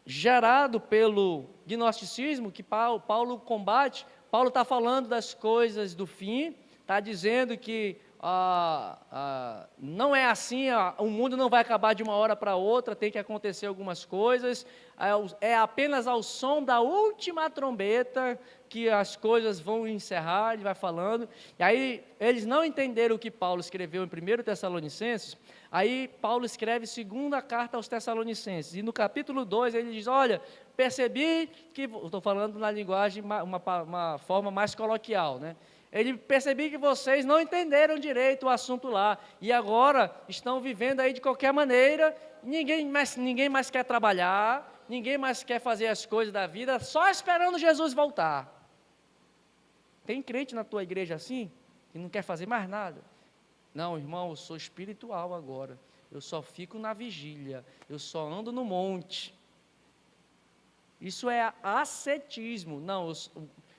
gerado pelo gnosticismo, que Paulo combate. Paulo está falando das coisas do fim, está dizendo que não é assim, o mundo não vai acabar de uma hora para outra, tem que acontecer algumas coisas, é apenas ao som da última trombeta que as coisas vão encerrar, ele vai falando. E aí eles não entenderam o que Paulo escreveu em 1 Tessalonicenses, aí Paulo escreve 2ª carta aos Tessalonicenses, e no capítulo 2 ele diz, olha, percebi que, estou falando na linguagem, uma forma mais coloquial, né? Ele percebi que vocês não entenderam direito o assunto lá, e agora estão vivendo aí de qualquer maneira, ninguém mais quer trabalhar, ninguém mais quer fazer as coisas da vida, só esperando Jesus voltar. Tem crente na tua igreja assim, que não quer fazer mais nada? Não, irmão, eu sou espiritual agora, eu só fico na vigília, eu só ando no monte. Isso é ascetismo. Não,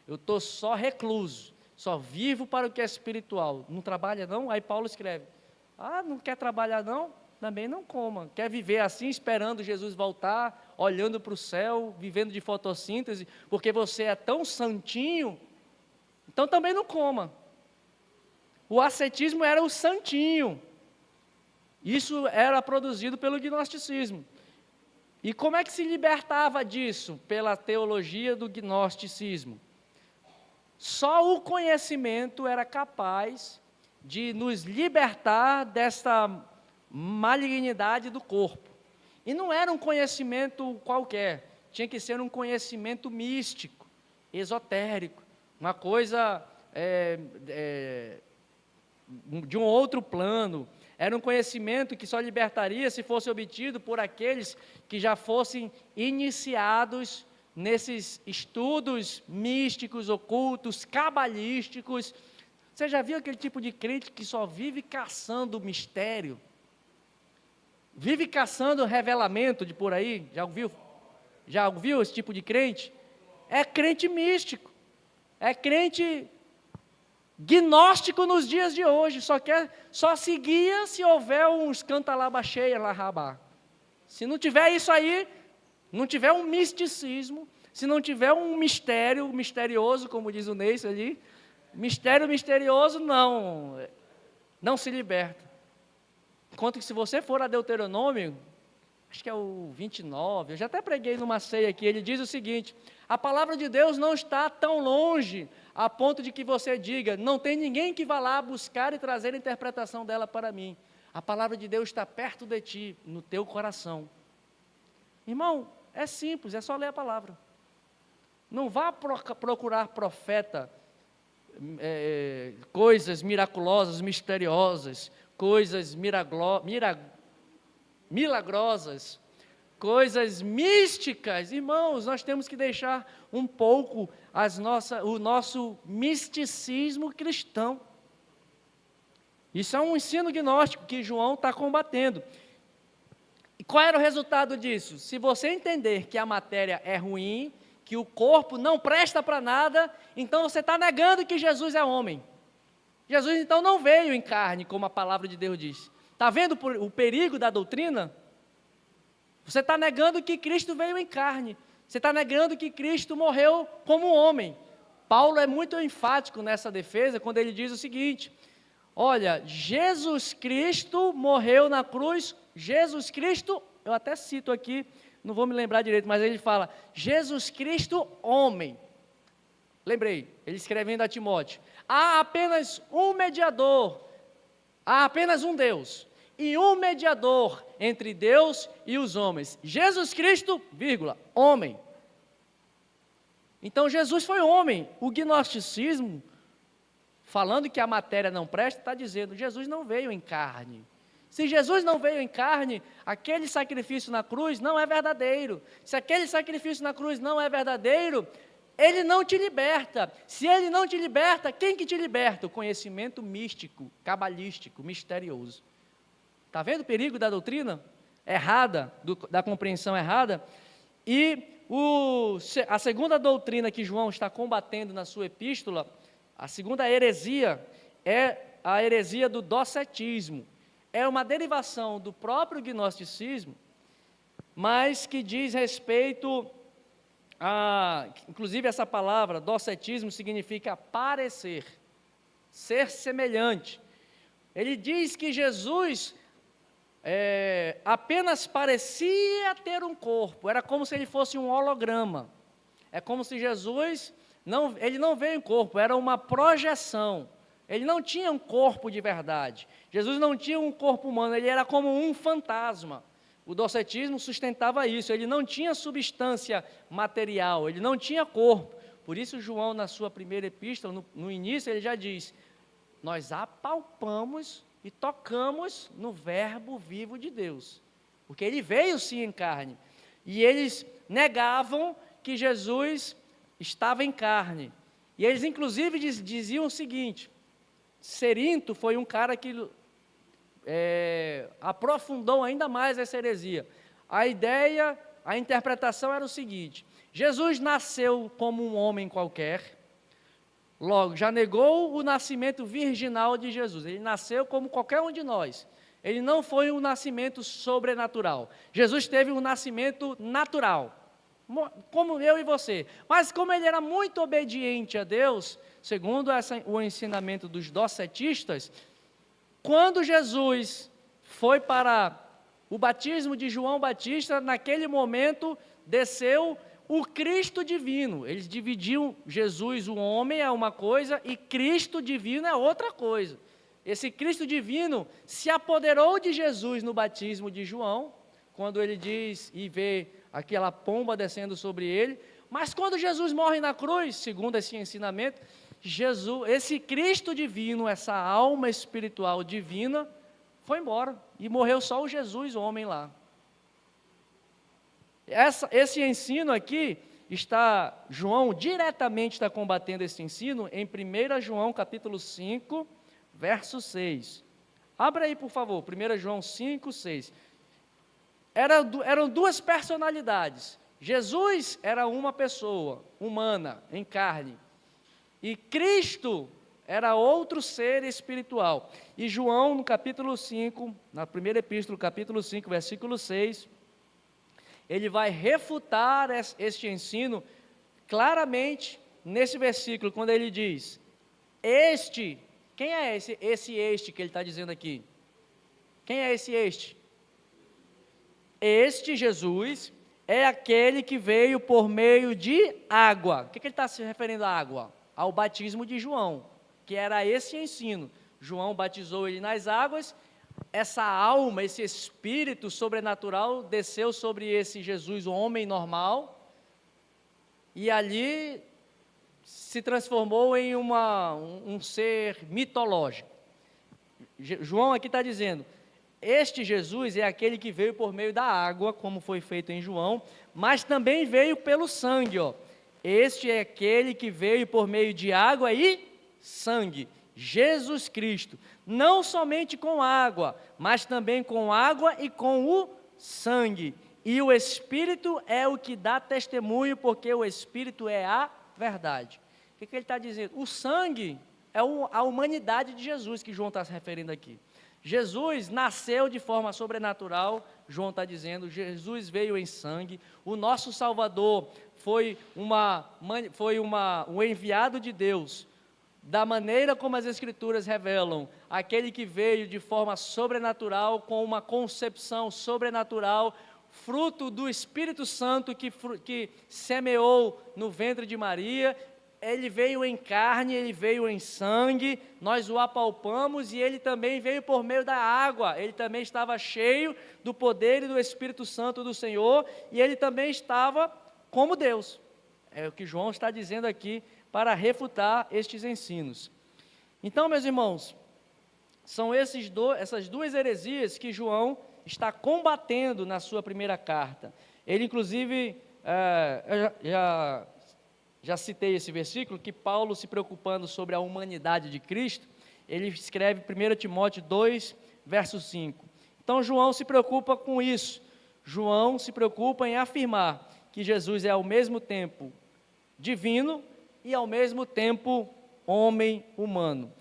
eu estou só recluso, só vivo para o que é espiritual. Não trabalha não? Aí Paulo escreve, não quer trabalhar não? Também não coma. Quer viver assim, esperando Jesus voltar, olhando para o céu, vivendo de fotossíntese, porque você é tão santinho, então também não coma. O ascetismo era o santinho. Isso era produzido pelo gnosticismo. E como é que se libertava disso? Pela teologia do gnosticismo. Só o conhecimento era capaz de nos libertar desta malignidade do corpo. E não era um conhecimento qualquer, tinha que ser um conhecimento místico, esotérico, uma coisa de um outro plano. Era um conhecimento que só libertaria se fosse obtido por aqueles que já fossem iniciados nesses estudos místicos, ocultos, cabalísticos. Você já viu aquele tipo de crente que só vive caçando mistério? Vive caçando revelamento de por aí? Já ouviu? Já ouviu esse tipo de crente? É crente místico, é crente gnóstico nos dias de hoje, só seguia se houver uns cantalaba cheia lá rabá. Se não tiver isso aí, não tiver um misticismo, se não tiver um mistério misterioso, como diz o Neice ali, mistério misterioso não se liberta. Enquanto que se você for a Deuteronômio, acho que é o 29, eu já até preguei numa ceia aqui, ele diz o seguinte, a palavra de Deus não está tão longe, a ponto de que você diga, não tem ninguém que vá lá buscar e trazer a interpretação dela para mim. A palavra de Deus está perto de ti, no teu coração. Irmão, é simples, é só ler a palavra. Não vá procurar profeta, coisas miraculosas, misteriosas, coisas milagrosas, coisas místicas. Irmãos, nós temos que deixar um pouco o nosso misticismo cristão. Isso é um ensino gnóstico que João está combatendo. E qual era o resultado disso? Se você entender que a matéria é ruim, que o corpo não presta para nada, então você está negando que Jesus é homem. Jesus então não veio em carne, como a palavra de Deus diz. Está vendo o perigo da doutrina? Você está negando que Cristo veio em carne. Você está negando que Cristo morreu como homem. Paulo é muito enfático nessa defesa, quando ele diz o seguinte, olha, Jesus Cristo morreu na cruz, Jesus Cristo, eu até cito aqui, não vou me lembrar direito, mas ele fala, Jesus Cristo, homem. Lembrei, ele escrevendo a Timóteo, há apenas um mediador, há apenas um Deus, e um mediador entre Deus e os homens, Jesus Cristo, vírgula, homem. Então Jesus foi homem. O gnosticismo, falando que a matéria não presta, está dizendo, Jesus não veio em carne. Se Jesus não veio em carne, aquele sacrifício na cruz não é verdadeiro. Se aquele sacrifício na cruz não é verdadeiro, ele não te liberta. Se ele não te liberta, quem que te liberta? O conhecimento místico, cabalístico, misterioso. Está vendo o perigo da doutrina errada, da compreensão errada? E a segunda doutrina que João está combatendo na sua epístola, a segunda heresia, é a heresia do docetismo. É uma derivação do próprio gnosticismo, mas que diz respeito a, inclusive essa palavra, docetismo, significa parecer, ser semelhante. Ele diz que Jesus apenas parecia ter um corpo, era como se ele fosse um holograma. É como se Jesus, ele não veio em corpo, era uma projeção. Ele não tinha um corpo de verdade. Jesus não tinha um corpo humano, ele era como um fantasma. O docetismo sustentava isso, ele não tinha substância material, ele não tinha corpo. Por isso João, na sua primeira epístola, no início, ele já diz, nós apalpamos e tocamos no verbo vivo de Deus, porque ele veio sim em carne, e eles negavam que Jesus estava em carne, e eles inclusive diziam o seguinte, Cerinto foi um cara que aprofundou ainda mais essa heresia. A ideia, a interpretação era o seguinte, Jesus nasceu como um homem qualquer, logo, já negou o nascimento virginal de Jesus, ele nasceu como qualquer um de nós, ele não foi um nascimento sobrenatural, Jesus teve um nascimento natural, como eu e você, mas como ele era muito obediente a Deus, segundo o ensinamento dos docetistas, quando Jesus foi para o batismo de João Batista, naquele momento desceu o Cristo divino. Eles dividiam Jesus, o homem, é uma coisa, e Cristo divino é outra coisa. Esse Cristo divino se apoderou de Jesus no batismo de João, quando ele diz e vê aquela pomba descendo sobre ele, mas quando Jesus morre na cruz, segundo esse ensinamento, esse Cristo divino, essa alma espiritual divina, foi embora, e morreu só o Jesus, o homem lá. Esse ensino aqui, João diretamente está combatendo esse ensino em 1 João capítulo 5, verso 6. Abra aí, por favor, 1 João 5, 6. Eram duas personalidades. Jesus era uma pessoa humana, em carne, e Cristo era outro ser espiritual. E João, no capítulo 5, na primeira epístola, capítulo 5, versículo 6, ele vai refutar este ensino claramente nesse versículo, quando ele diz, quem é esse que ele está dizendo aqui? Quem é esse este? Este Jesus é aquele que veio por meio de água. O que ele está se referindo à água? Ao batismo de João, que era esse ensino. João batizou ele nas águas, essa alma, esse espírito sobrenatural desceu sobre esse Jesus, o homem normal, e ali se transformou em um ser mitológico. João aqui está dizendo, este Jesus é aquele que veio por meio da água, como foi feito em João, mas também veio pelo sangue, ó. Este é aquele que veio por meio de água e sangue, Jesus Cristo, não somente com água, mas também com água e com o sangue. E o Espírito é o que dá testemunho, porque o Espírito é a verdade. O que ele está dizendo? O sangue é a humanidade de Jesus, que João está se referindo aqui. Jesus nasceu de forma sobrenatural, João está dizendo, Jesus veio em sangue, o nosso Salvador foi um enviado de Deus, da maneira como as Escrituras revelam, aquele que veio de forma sobrenatural, com uma concepção sobrenatural, fruto do Espírito Santo que semeou no ventre de Maria. Ele veio em carne, ele veio em sangue, nós o apalpamos, e ele também veio por meio da água, ele também estava cheio do poder e do Espírito Santo do Senhor, e ele também estava como Deus. É o que João está dizendo aqui para refutar estes ensinos. Então, meus irmãos, são essas duas heresias que João está combatendo na sua primeira carta. Ele, inclusive, já citei esse versículo, que Paulo, se preocupando sobre a humanidade de Cristo, ele escreve 1 Timóteo 2, verso 5. Então, João se preocupa com isso. João se preocupa em afirmar que Jesus é ao mesmo tempo divino e ao mesmo tempo homem humano.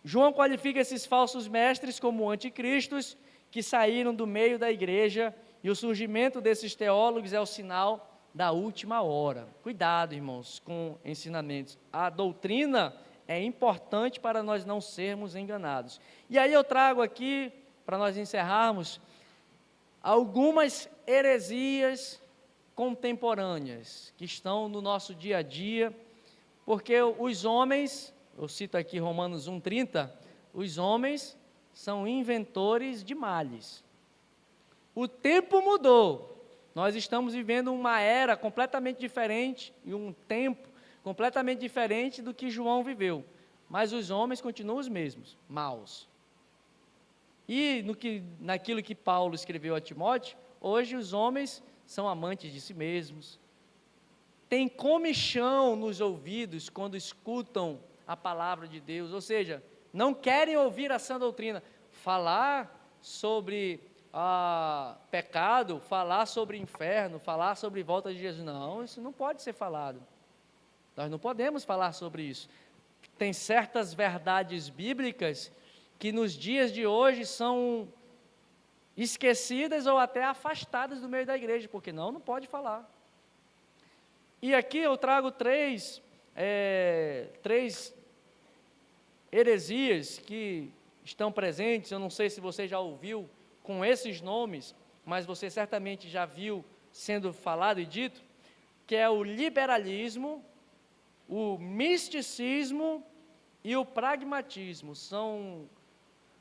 João qualifica esses falsos mestres como anticristos que saíram do meio da igreja, e o surgimento desses teólogos é o sinal da última hora. Cuidado, irmãos, com ensinamentos. A doutrina é importante para nós não sermos enganados. E aí eu trago aqui, para nós encerrarmos, algumas heresias contemporâneas que estão no nosso dia a dia, porque os homens, eu cito aqui Romanos 1,30, os homens são inventores de males. O tempo mudou, nós estamos vivendo uma era completamente diferente e um tempo completamente diferente do que João viveu, mas os homens continuam os mesmos, maus. E naquilo que Paulo escreveu a Timóteo, hoje os homens são amantes de si mesmos, têm comichão nos ouvidos quando escutam a palavra de Deus, ou seja, não querem ouvir a sã doutrina. Falar sobre pecado, falar sobre inferno, falar sobre volta de Jesus, não, isso não pode ser falado. Nós não podemos falar sobre isso. Tem certas verdades bíblicas que nos dias de hoje são esquecidas ou até afastadas do meio da igreja, porque não pode falar. E aqui eu trago três heresias que estão presentes. Eu não sei se você já ouviu com esses nomes, mas você certamente já viu sendo falado e dito, que é o liberalismo, o misticismo e o pragmatismo. São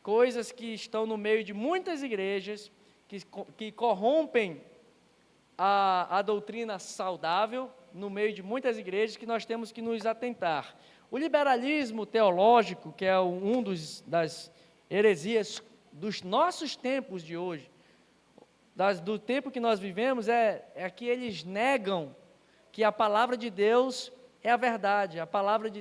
coisas que estão no meio de muitas igrejas, que corrompem a doutrina saudável, no meio de muitas igrejas, que nós temos que nos atentar. O liberalismo teológico, que é das heresias dos nossos tempos de hoje, do tempo que nós vivemos, é que eles negam que a palavra de Deus é a verdade,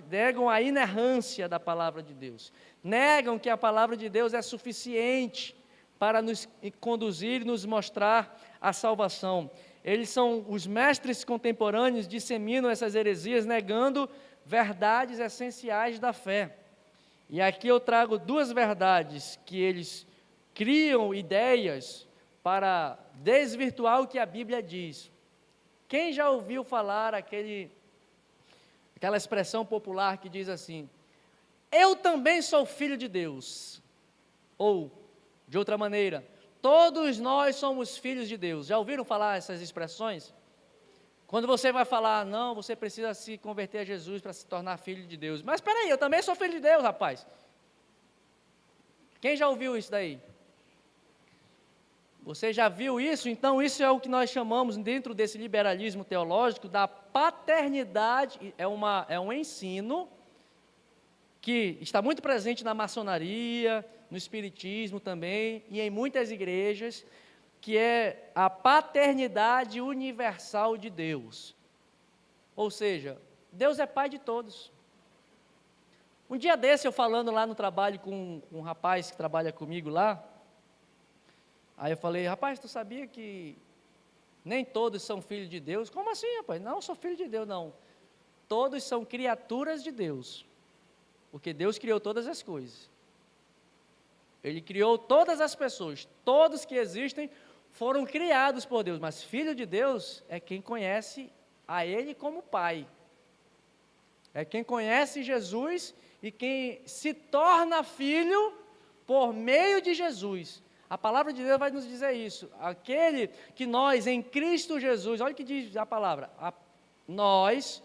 negam a inerrância da palavra de Deus, negam que a palavra de Deus é suficiente para nos conduzir e nos mostrar a salvação. Eles são os mestres contemporâneos, disseminam essas heresias, negando verdades essenciais da fé. E aqui eu trago duas verdades que eles criam ideias para desvirtuar o que a Bíblia diz. Quem já ouviu falar aquela expressão popular que diz assim: eu também sou filho de Deus? Ou, de outra maneira, todos nós somos filhos de Deus. Já ouviram falar essas expressões? Quando você vai falar, não, você precisa se converter a Jesus para se tornar filho de Deus. Mas espera aí, eu também sou filho de Deus, rapaz. Quem já ouviu isso daí? Você já viu isso? Então isso é o que nós chamamos, dentro desse liberalismo teológico, da paternidade. É um ensino que está muito presente na maçonaria, no espiritismo também, e em muitas igrejas, que é a paternidade universal de Deus. Ou seja, Deus é pai de todos. Um dia desse, eu falando lá no trabalho com um rapaz que trabalha comigo lá, aí eu falei: rapaz, tu sabia que nem todos são filhos de Deus? Como assim, rapaz? Não, sou filho de Deus, não. Todos são criaturas de Deus, porque Deus criou todas as coisas. Ele criou todas as pessoas, todos que existem foram criados por Deus, mas filho de Deus é quem conhece a Ele como Pai. É quem conhece Jesus e quem se torna filho por meio de Jesus. A palavra de Deus vai nos dizer isso. Aquele que nós, em Cristo Jesus, olha o que diz a palavra, nós,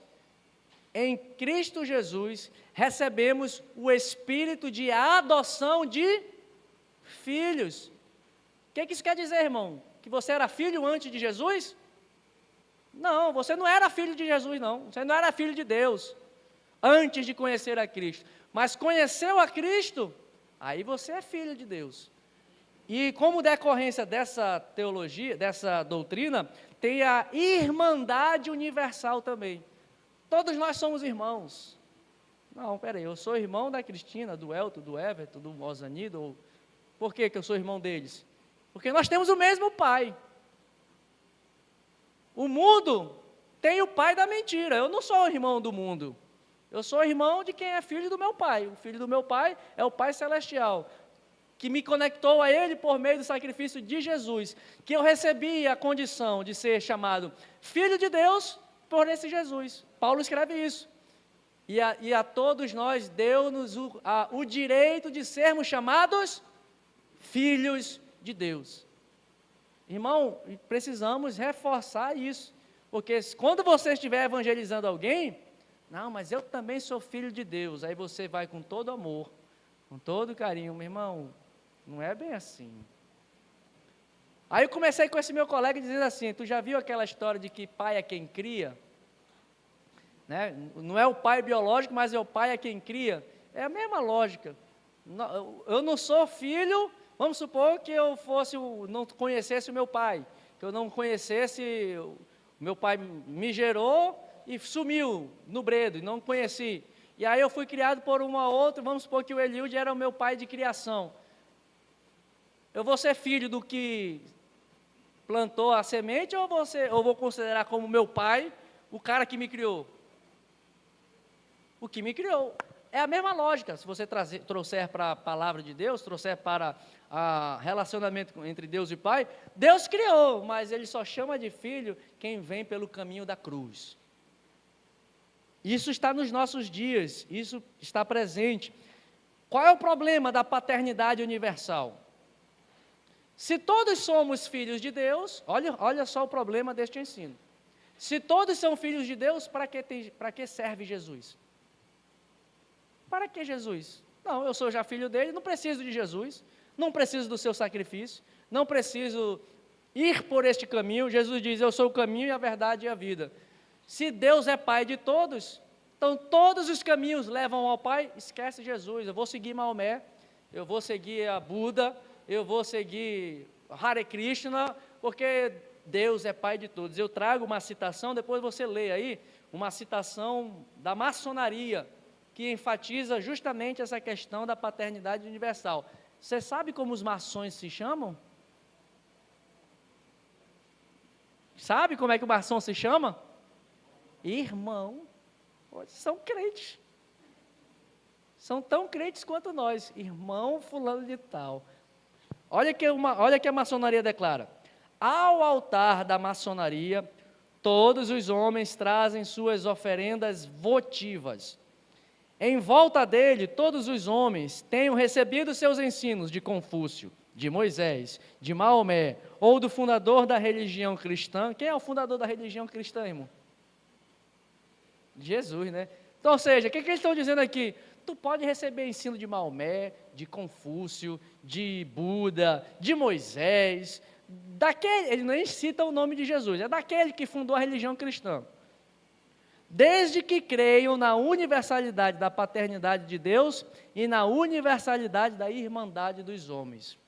em Cristo Jesus, recebemos o Espírito de adoção de filhos. O que isso quer dizer, irmão? Que você era filho antes de Jesus? Não, você não era filho de Jesus, não. Você não era filho de Deus antes de conhecer a Cristo. Mas conheceu a Cristo, aí você é filho de Deus. E como decorrência dessa teologia, dessa doutrina, tem a irmandade universal também. Todos nós somos irmãos. Não, peraí, eu sou irmão da Cristina, do Elton, do Everton, do Mozanido. Por que eu sou irmão deles? Porque nós temos o mesmo pai. O mundo tem o pai da mentira. Eu não sou irmão do mundo. Eu sou irmão de quem é filho do meu pai. O filho do meu pai é o Pai Celestial, que me conectou a Ele por meio do sacrifício de Jesus, que eu recebi a condição de ser chamado Filho de Deus por esse Jesus. Paulo escreve isso. E a todos nós deu-nos o direito de sermos chamados filhos de Deus. Irmão, precisamos reforçar isso, porque quando você estiver evangelizando alguém, não, mas eu também sou filho de Deus, aí você vai com todo amor, com todo carinho, meu irmão, não é bem assim. Aí eu comecei com esse meu colega dizendo assim, tu já viu aquela história de que pai é quem cria? Né? Não é o pai biológico, mas é o pai é quem cria. É a mesma lógica. Eu não sou filho, vamos supor que eu não conhecesse o meu pai, que eu não conhecesse, o meu pai me gerou e sumiu no bredo, e não conheci. E aí eu fui criado por uma outra, vamos supor que o Eliud era o meu pai de criação. Eu vou ser filho do que plantou a semente ou vou considerar como meu pai o cara que me criou? O que me criou. É a mesma lógica, se você trouxer para a palavra de Deus, trouxer para o relacionamento entre Deus e Pai, Deus criou, mas Ele só chama de filho quem vem pelo caminho da cruz. Isso está nos nossos dias, isso está presente. Qual é o problema da paternidade universal? Se todos somos filhos de Deus, olha só o problema deste ensino. Se todos são filhos de Deus, para que serve Jesus? Para que Jesus? Não, eu sou já filho dele, não preciso de Jesus, não preciso do seu sacrifício, não preciso ir por este caminho. Jesus diz, eu sou o caminho e a verdade e a vida. Se Deus é Pai de todos, então todos os caminhos levam ao Pai, esquece Jesus, eu vou seguir Maomé, eu vou seguir a Buda, eu vou seguir Hare Krishna, porque Deus é Pai de todos. Eu trago uma citação, depois você lê aí, uma citação da maçonaria, que enfatiza justamente essa questão da paternidade universal. Você sabe como os maçons se chamam? Sabe como é que o maçom se chama? Irmão. São crentes. São tão crentes quanto nós. Irmão fulano de tal. Olha que a maçonaria declara. Ao altar da maçonaria, todos os homens trazem suas oferendas votivas. Em volta dele, todos os homens tenham recebido seus ensinos de Confúcio, de Moisés, de Maomé, ou do fundador da religião cristã. Quem é o fundador da religião cristã, irmão? Jesus, né? Então, ou seja, o que eles estão dizendo aqui? Tu pode receber ensino de Maomé, de Confúcio, de Buda, de Moisés, ele nem cita o nome de Jesus, é daquele que fundou a religião cristã. Desde que creiam na universalidade da paternidade de Deus e na universalidade da irmandade dos homens.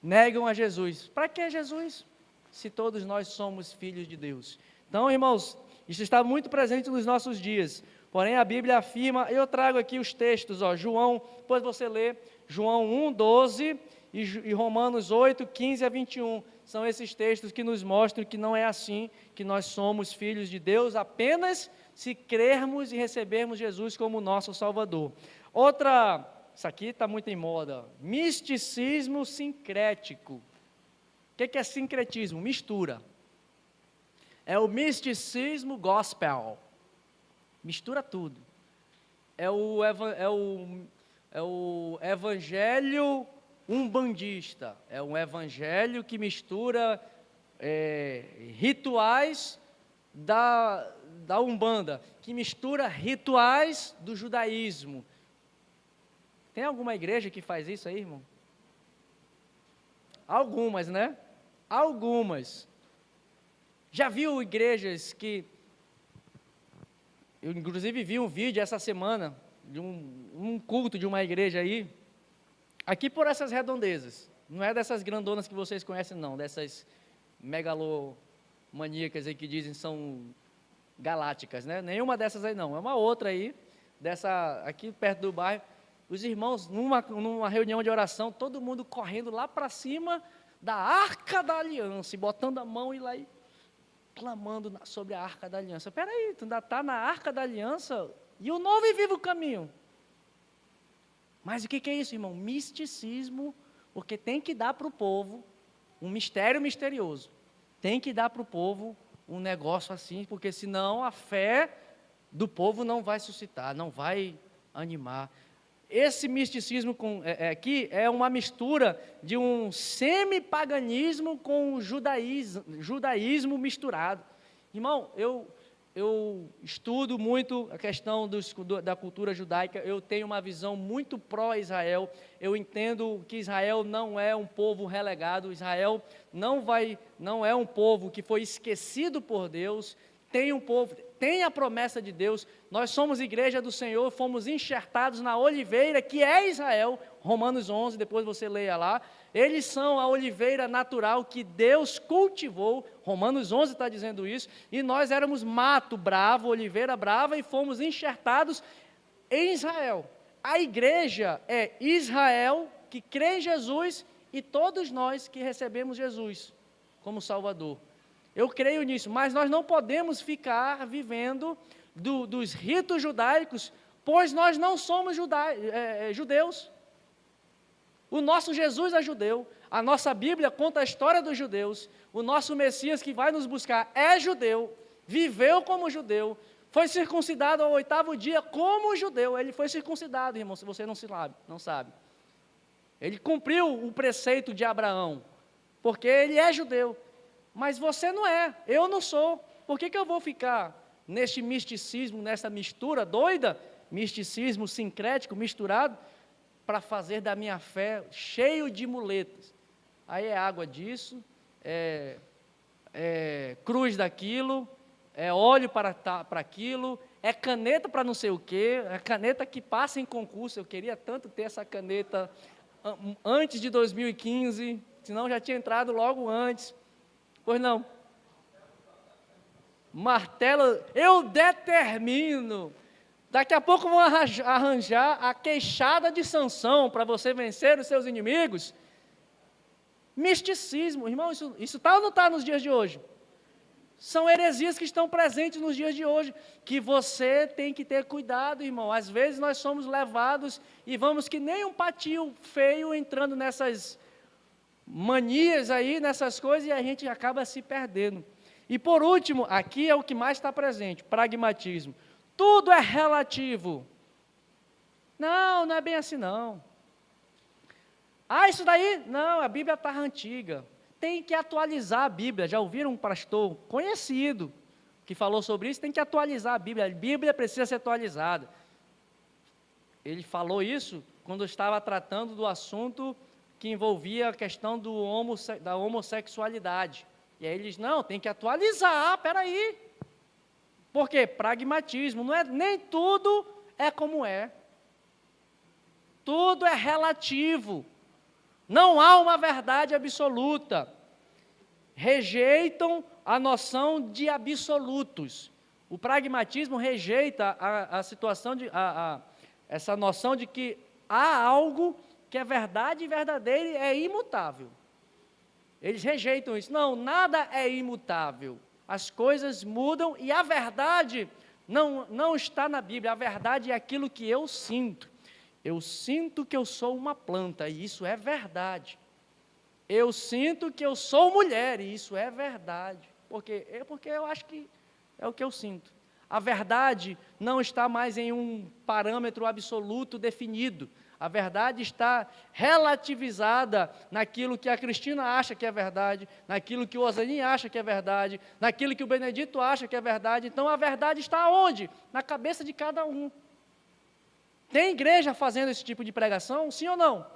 Negam a Jesus. Para que Jesus? Se todos nós somos filhos de Deus. Então, irmãos, isso está muito presente nos nossos dias. Porém, a Bíblia afirma, eu trago aqui os textos, João, depois você lê, João 1, 12 e Romanos 8, 15 a 21. São esses textos que nos mostram que não é assim, que nós somos filhos de Deus apenas se crermos e recebermos Jesus como nosso Salvador. Isso aqui está muito em moda, misticismo sincrético. O que é sincretismo? Mistura. É o misticismo gospel. Mistura tudo. É o evangelho umbandista. É um evangelho que mistura rituais da Umbanda, que mistura rituais do judaísmo. Tem alguma igreja que faz isso aí, irmão? Algumas, né? Algumas. Já viu igrejas que... Eu, inclusive, vi um vídeo essa semana de um culto de uma igreja aí, aqui por essas redondezas. Não é dessas grandonas que vocês conhecem, não, dessas megalomaníacas aí que dizem são galácticas, né? Nenhuma dessas aí não, é uma outra aí, aqui perto do bairro. Os irmãos, numa reunião de oração, todo mundo correndo lá para cima da Arca da Aliança, e botando a mão e lá e clamando sobre a Arca da Aliança. Espera aí, tu ainda está na Arca da Aliança e o novo e vivo caminho. Mas o que é isso, irmão? Misticismo, porque tem que dar para o povo um mistério misterioso. Tem que dar para o povo um negócio assim, porque senão a fé do povo não vai suscitar, não vai animar. Esse misticismo aqui é uma mistura de um semi-paganismo com um judaísmo misturado. Irmão, eu estudo muito a questão da cultura judaica, eu tenho uma visão muito pró-Israel, eu entendo que Israel não é um povo relegado, Israel não é um povo que foi esquecido por Deus, tem a promessa de Deus, nós somos igreja do Senhor, fomos enxertados na oliveira, que é Israel, Romanos 11, depois você leia lá, eles são a oliveira natural que Deus cultivou, Romanos 11 está dizendo isso, e nós éramos mato bravo, oliveira brava, e fomos enxertados em Israel. A igreja é Israel, que crê em Jesus, e todos nós que recebemos Jesus como Salvador. Eu creio nisso, mas nós não podemos ficar vivendo dos ritos judaicos, pois nós não somos judeus. O nosso Jesus é judeu, a nossa Bíblia conta a história dos judeus, o nosso Messias que vai nos buscar é judeu, viveu como judeu, foi circuncidado ao 8º dia como judeu, ele foi circuncidado, irmão, se você não sabe. Ele cumpriu o preceito de Abraão, porque ele é judeu. Mas você não é, eu não sou. Por que eu vou ficar neste misticismo, nessa mistura doida, misticismo sincrético, misturado, para fazer da minha fé cheio de muletas? Aí é água disso, é cruz daquilo, é óleo para aquilo, é caneta para não sei o quê, é caneta que passa em concurso. Eu queria tanto ter essa caneta antes de 2015, senão já tinha entrado logo antes. Pois não. Martelo, eu determino. Daqui a pouco vão arranjar a queixada de Sansão para você vencer os seus inimigos. Misticismo, irmão, isso está ou não está nos dias de hoje? São heresias que estão presentes nos dias de hoje, que você tem que ter cuidado, irmão. Às vezes nós somos levados e vamos que nem um patinho feio entrando nessas manias aí, nessas coisas, e a gente acaba se perdendo. E por último, aqui é o que mais está presente, pragmatismo. Tudo é relativo. Não é bem assim não. Isso daí, não, a Bíblia está antiga. Tem que atualizar a Bíblia. Já ouviram um pastor conhecido que falou sobre isso? Tem que atualizar a Bíblia precisa ser atualizada. Ele falou isso quando estava tratando do assunto que envolvia a questão da homossexualidade. E aí eles, não, tem que atualizar, peraí. Por quê? Pragmatismo, nem tudo é como é. Tudo é relativo. Não há uma verdade absoluta. Rejeitam a noção de absolutos. O pragmatismo rejeita a situação essa noção de que há algo que é verdade verdadeira e é imutável. Eles rejeitam isso. Não, nada é imutável. As coisas mudam e a verdade não está na Bíblia. A verdade é aquilo que eu sinto. Eu sinto que eu sou uma planta e isso é verdade. Eu sinto que eu sou mulher e isso é verdade. Porque eu acho que é o que eu sinto. A verdade não está mais em um parâmetro absoluto definido. A verdade está relativizada naquilo que a Cristina acha que é verdade, naquilo que o Osanin acha que é verdade, naquilo que o Benedito acha que é verdade. Então, a verdade está onde? Na cabeça de cada um. Tem igreja fazendo esse tipo de pregação? Sim ou não?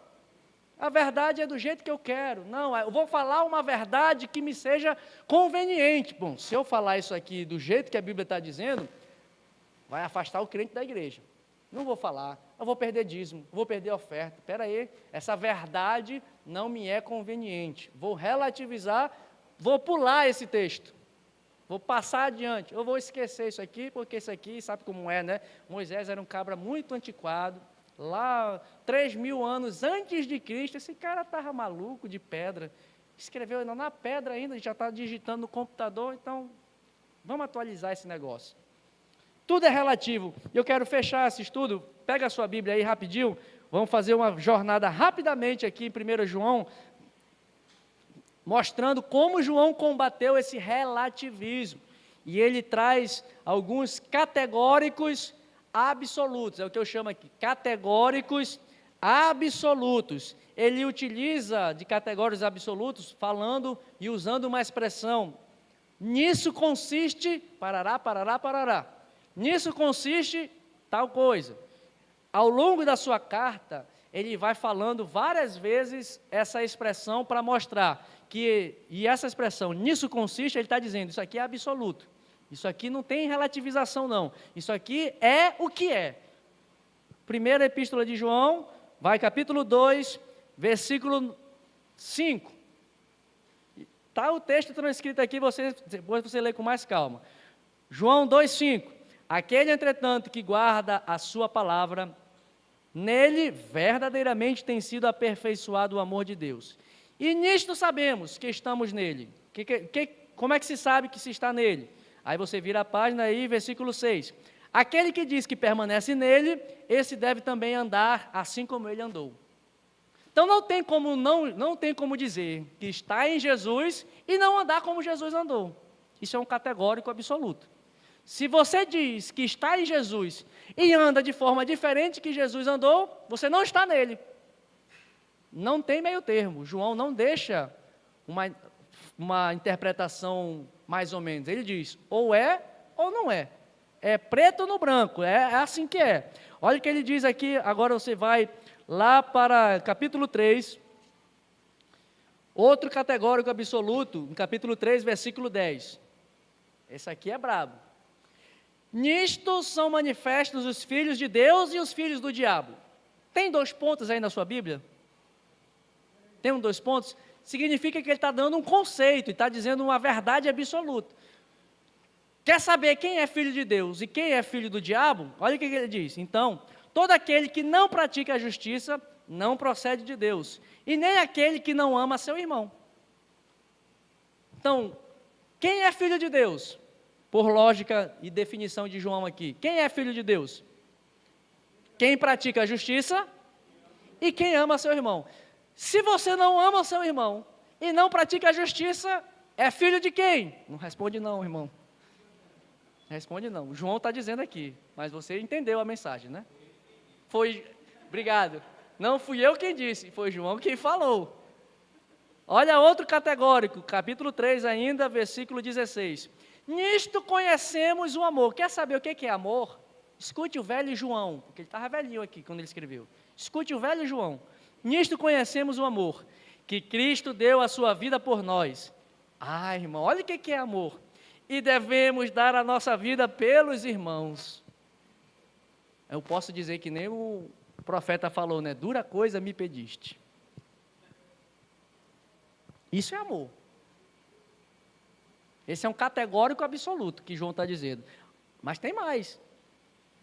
A verdade é do jeito que eu quero. Não, eu vou falar uma verdade que me seja conveniente. Bom, se eu falar isso aqui do jeito que a Bíblia está dizendo, vai afastar o crente da igreja. Não vou falar, eu vou perder dízimo, vou perder oferta. Espera aí, essa verdade não me é conveniente. Vou relativizar, vou pular esse texto. Vou passar adiante, eu vou esquecer isso aqui, porque isso aqui, sabe como é, né? Moisés era um cabra muito antiquado, lá 3.000 anos antes de Cristo, esse cara estava maluco de pedra, escreveu ainda na pedra ainda, já está digitando no computador, então vamos atualizar esse negócio. Tudo é relativo. Eu quero fechar esse estudo, pega a sua Bíblia aí rapidinho, vamos fazer uma jornada rapidamente aqui em 1 João, mostrando como João combateu esse relativismo. E ele traz alguns categóricos absolutos, é o que eu chamo aqui, categóricos absolutos. Ele utiliza de categóricos absolutos, falando e usando uma expressão. Nisso consiste, parará, parará, parará. Nisso consiste tal coisa. Ao longo da sua carta, ele vai falando várias vezes essa expressão para mostrar e essa expressão, nisso consiste, ele está dizendo, isso aqui é absoluto, isso aqui não tem relativização não, isso aqui é o que é. Primeira epístola de João, vai capítulo 2, versículo 5, está o texto transcrito aqui, depois você lê com mais calma. João 2,5, aquele entretanto que guarda a sua palavra, nele verdadeiramente tem sido aperfeiçoado o amor de Deus. E nisto sabemos que estamos nele. Como é que se sabe que se está nele? Aí você vira a página aí, versículo 6. Aquele que diz que permanece nele, esse deve também andar assim como ele andou. Então não tem como dizer que está em Jesus e não andar como Jesus andou. Isso é um categórico absoluto. Se você diz que está em Jesus e anda de forma diferente que Jesus andou, você não está nele. Não tem meio termo. João não deixa uma interpretação mais ou menos. Ele diz, ou é ou não é. É preto no branco, é assim que é. Olha o que ele diz aqui, agora você vai lá para capítulo 3, outro categórico absoluto, no capítulo 3, versículo 10. Esse aqui é brabo. Nisto são manifestos os filhos de Deus e os filhos do diabo. Tem 2 pontos aí na sua Bíblia? Tem 2 pontos? Significa que ele está dando um conceito, e está dizendo uma verdade absoluta. Quer saber quem é filho de Deus e quem é filho do diabo? Olha o que ele diz. Então, todo aquele que não pratica a justiça, não procede de Deus. E nem aquele que não ama seu irmão. Então, quem é filho de Deus? Por lógica e definição de João aqui. Quem é filho de Deus? Quem pratica a justiça e quem ama seu irmão. Se você não ama o seu irmão e não pratica a justiça, é filho de quem? Não responde não, irmão. Responde não. João está dizendo aqui, mas você entendeu a mensagem, né? Obrigado. Não fui eu quem disse, foi João quem falou. Olha outro categórico, capítulo 3 ainda, versículo 16. Nisto conhecemos o amor. Quer saber o que é amor? Escute o velho João, porque ele estava velhinho aqui quando ele escreveu. Escute o velho João. Nisto conhecemos o amor, que Cristo deu a sua vida por nós. Ah, irmão, olha o que é amor. E devemos dar a nossa vida pelos irmãos. Eu posso dizer que nem o profeta falou, né? Dura coisa me pediste. Isso é amor. Esse é um categórico absoluto que João está dizendo. Mas tem mais.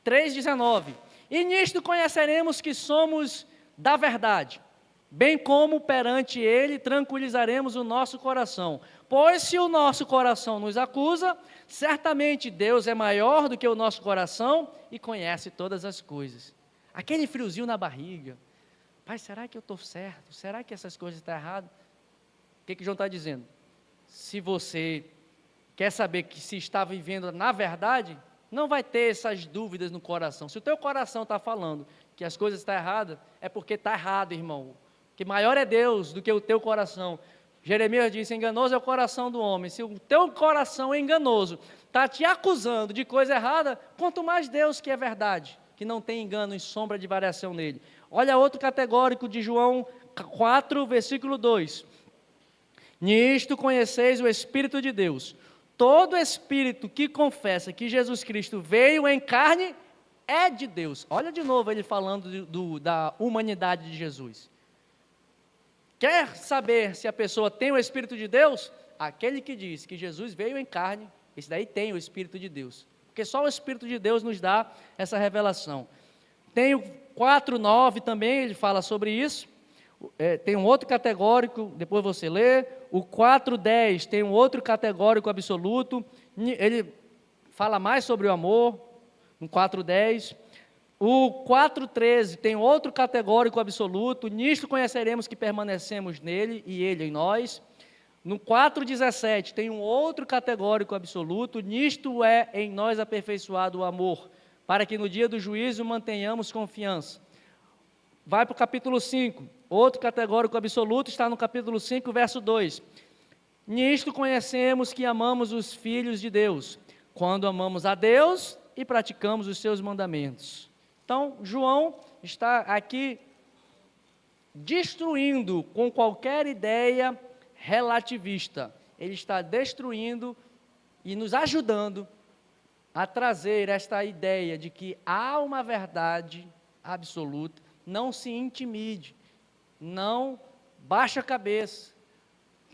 3,19. E nisto conheceremos que somos da verdade, bem como perante ele tranquilizaremos o nosso coração. Pois se o nosso coração nos acusa, certamente Deus é maior do que o nosso coração e conhece todas as coisas. Aquele friozinho na barriga. Pai, será que eu estou certo? Será que essas coisas estão erradas? O que João está dizendo? Se você quer saber que se está vivendo na verdade, não vai ter essas dúvidas no coração. Se o teu coração está falando que as coisas estão erradas, é porque está errado, irmão. Que maior é Deus do que o teu coração. Jeremias disse, enganoso é o coração do homem. Se o teu coração é enganoso, está te acusando de coisa errada, quanto mais Deus que é verdade, que não tem engano e sombra de variação nele. Olha outro categórico de João, 4, versículo 2. Nisto conheceis o Espírito de Deus. Todo espírito que confessa que Jesus Cristo veio em carne é de Deus. Olha de novo ele falando da humanidade de Jesus. Quer saber se a pessoa tem o Espírito de Deus? Aquele que diz que Jesus veio em carne, esse daí tem o Espírito de Deus. Porque só o Espírito de Deus nos dá essa revelação. Tem o 4:9 também, ele fala sobre isso. Tem um outro categórico, depois você lê. O 4:10 tem um outro categórico absoluto. Ele fala mais sobre o amor, no 4:10. O 4:13 tem outro categórico absoluto. Nisto conheceremos que permanecemos nele e ele em nós. No 4:17 tem um outro categórico absoluto. Nisto é em nós aperfeiçoado o amor, para que no dia do juízo mantenhamos confiança. Vai para o capítulo 5, outro categórico absoluto está no capítulo 5, verso 2. Nisto conhecemos que amamos os filhos de Deus, quando amamos a Deus e praticamos os seus mandamentos. Então, João está aqui destruindo com qualquer ideia relativista. Ele está destruindo e nos ajudando a trazer esta ideia de que há uma verdade absoluta. Não se intimide, não baixe a cabeça,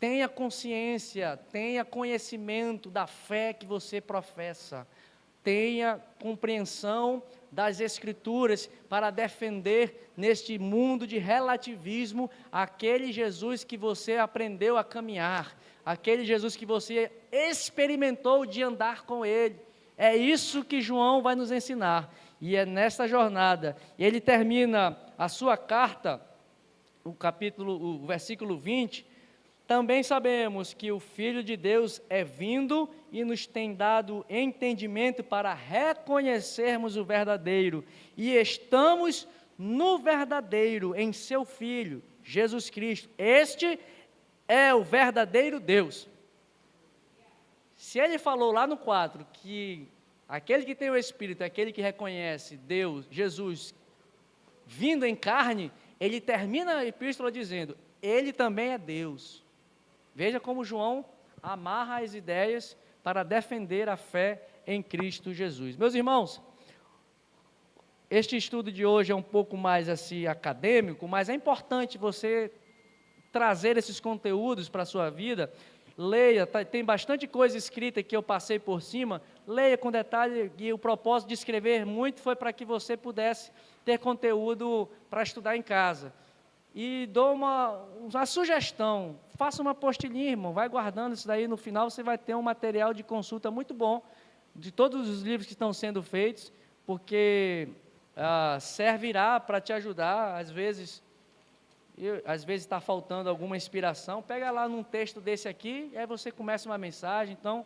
tenha consciência, tenha conhecimento da fé que você professa, tenha compreensão das Escrituras para defender neste mundo de relativismo aquele Jesus que você aprendeu a caminhar, aquele Jesus que você experimentou de andar com Ele. É isso que João vai nos ensinar. E é nesta jornada, ele termina a sua carta, o versículo 20, também sabemos que o Filho de Deus é vindo e nos tem dado entendimento para reconhecermos o verdadeiro, e estamos no verdadeiro, em seu Filho, Jesus Cristo. Este é o verdadeiro Deus. Se ele falou lá no 4 que aquele que tem o Espírito é aquele que reconhece Deus, Jesus, vindo em carne, ele termina a epístola dizendo, ele também é Deus. Veja como João amarra as ideias para defender a fé em Cristo Jesus. Meus irmãos, este estudo de hoje é um pouco mais assim acadêmico, mas é importante você trazer esses conteúdos para a sua vida. Leia, tem bastante coisa escrita que eu passei por cima, leia com detalhe, e o propósito de escrever muito foi para que você pudesse ter conteúdo para estudar em casa. E dou uma sugestão, faça uma apostilinha, irmão, vai guardando isso daí, no final você vai ter um material de consulta muito bom, de todos os livros que estão sendo feitos, porque servirá para te ajudar, às vezes está faltando alguma inspiração, pega lá num texto desse aqui, e aí você começa uma mensagem, então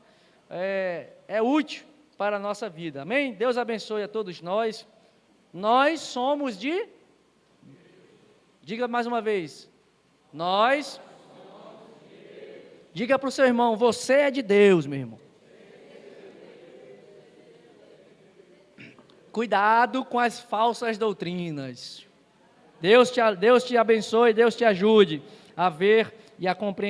é útil para a nossa vida, amém? Deus abençoe a todos nós. Nós somos de... Diga mais uma vez. Nós... Diga para o seu irmão, você é de Deus, meu irmão. Cuidado com as falsas doutrinas. Deus te abençoe, Deus te ajude a ver e a compreender.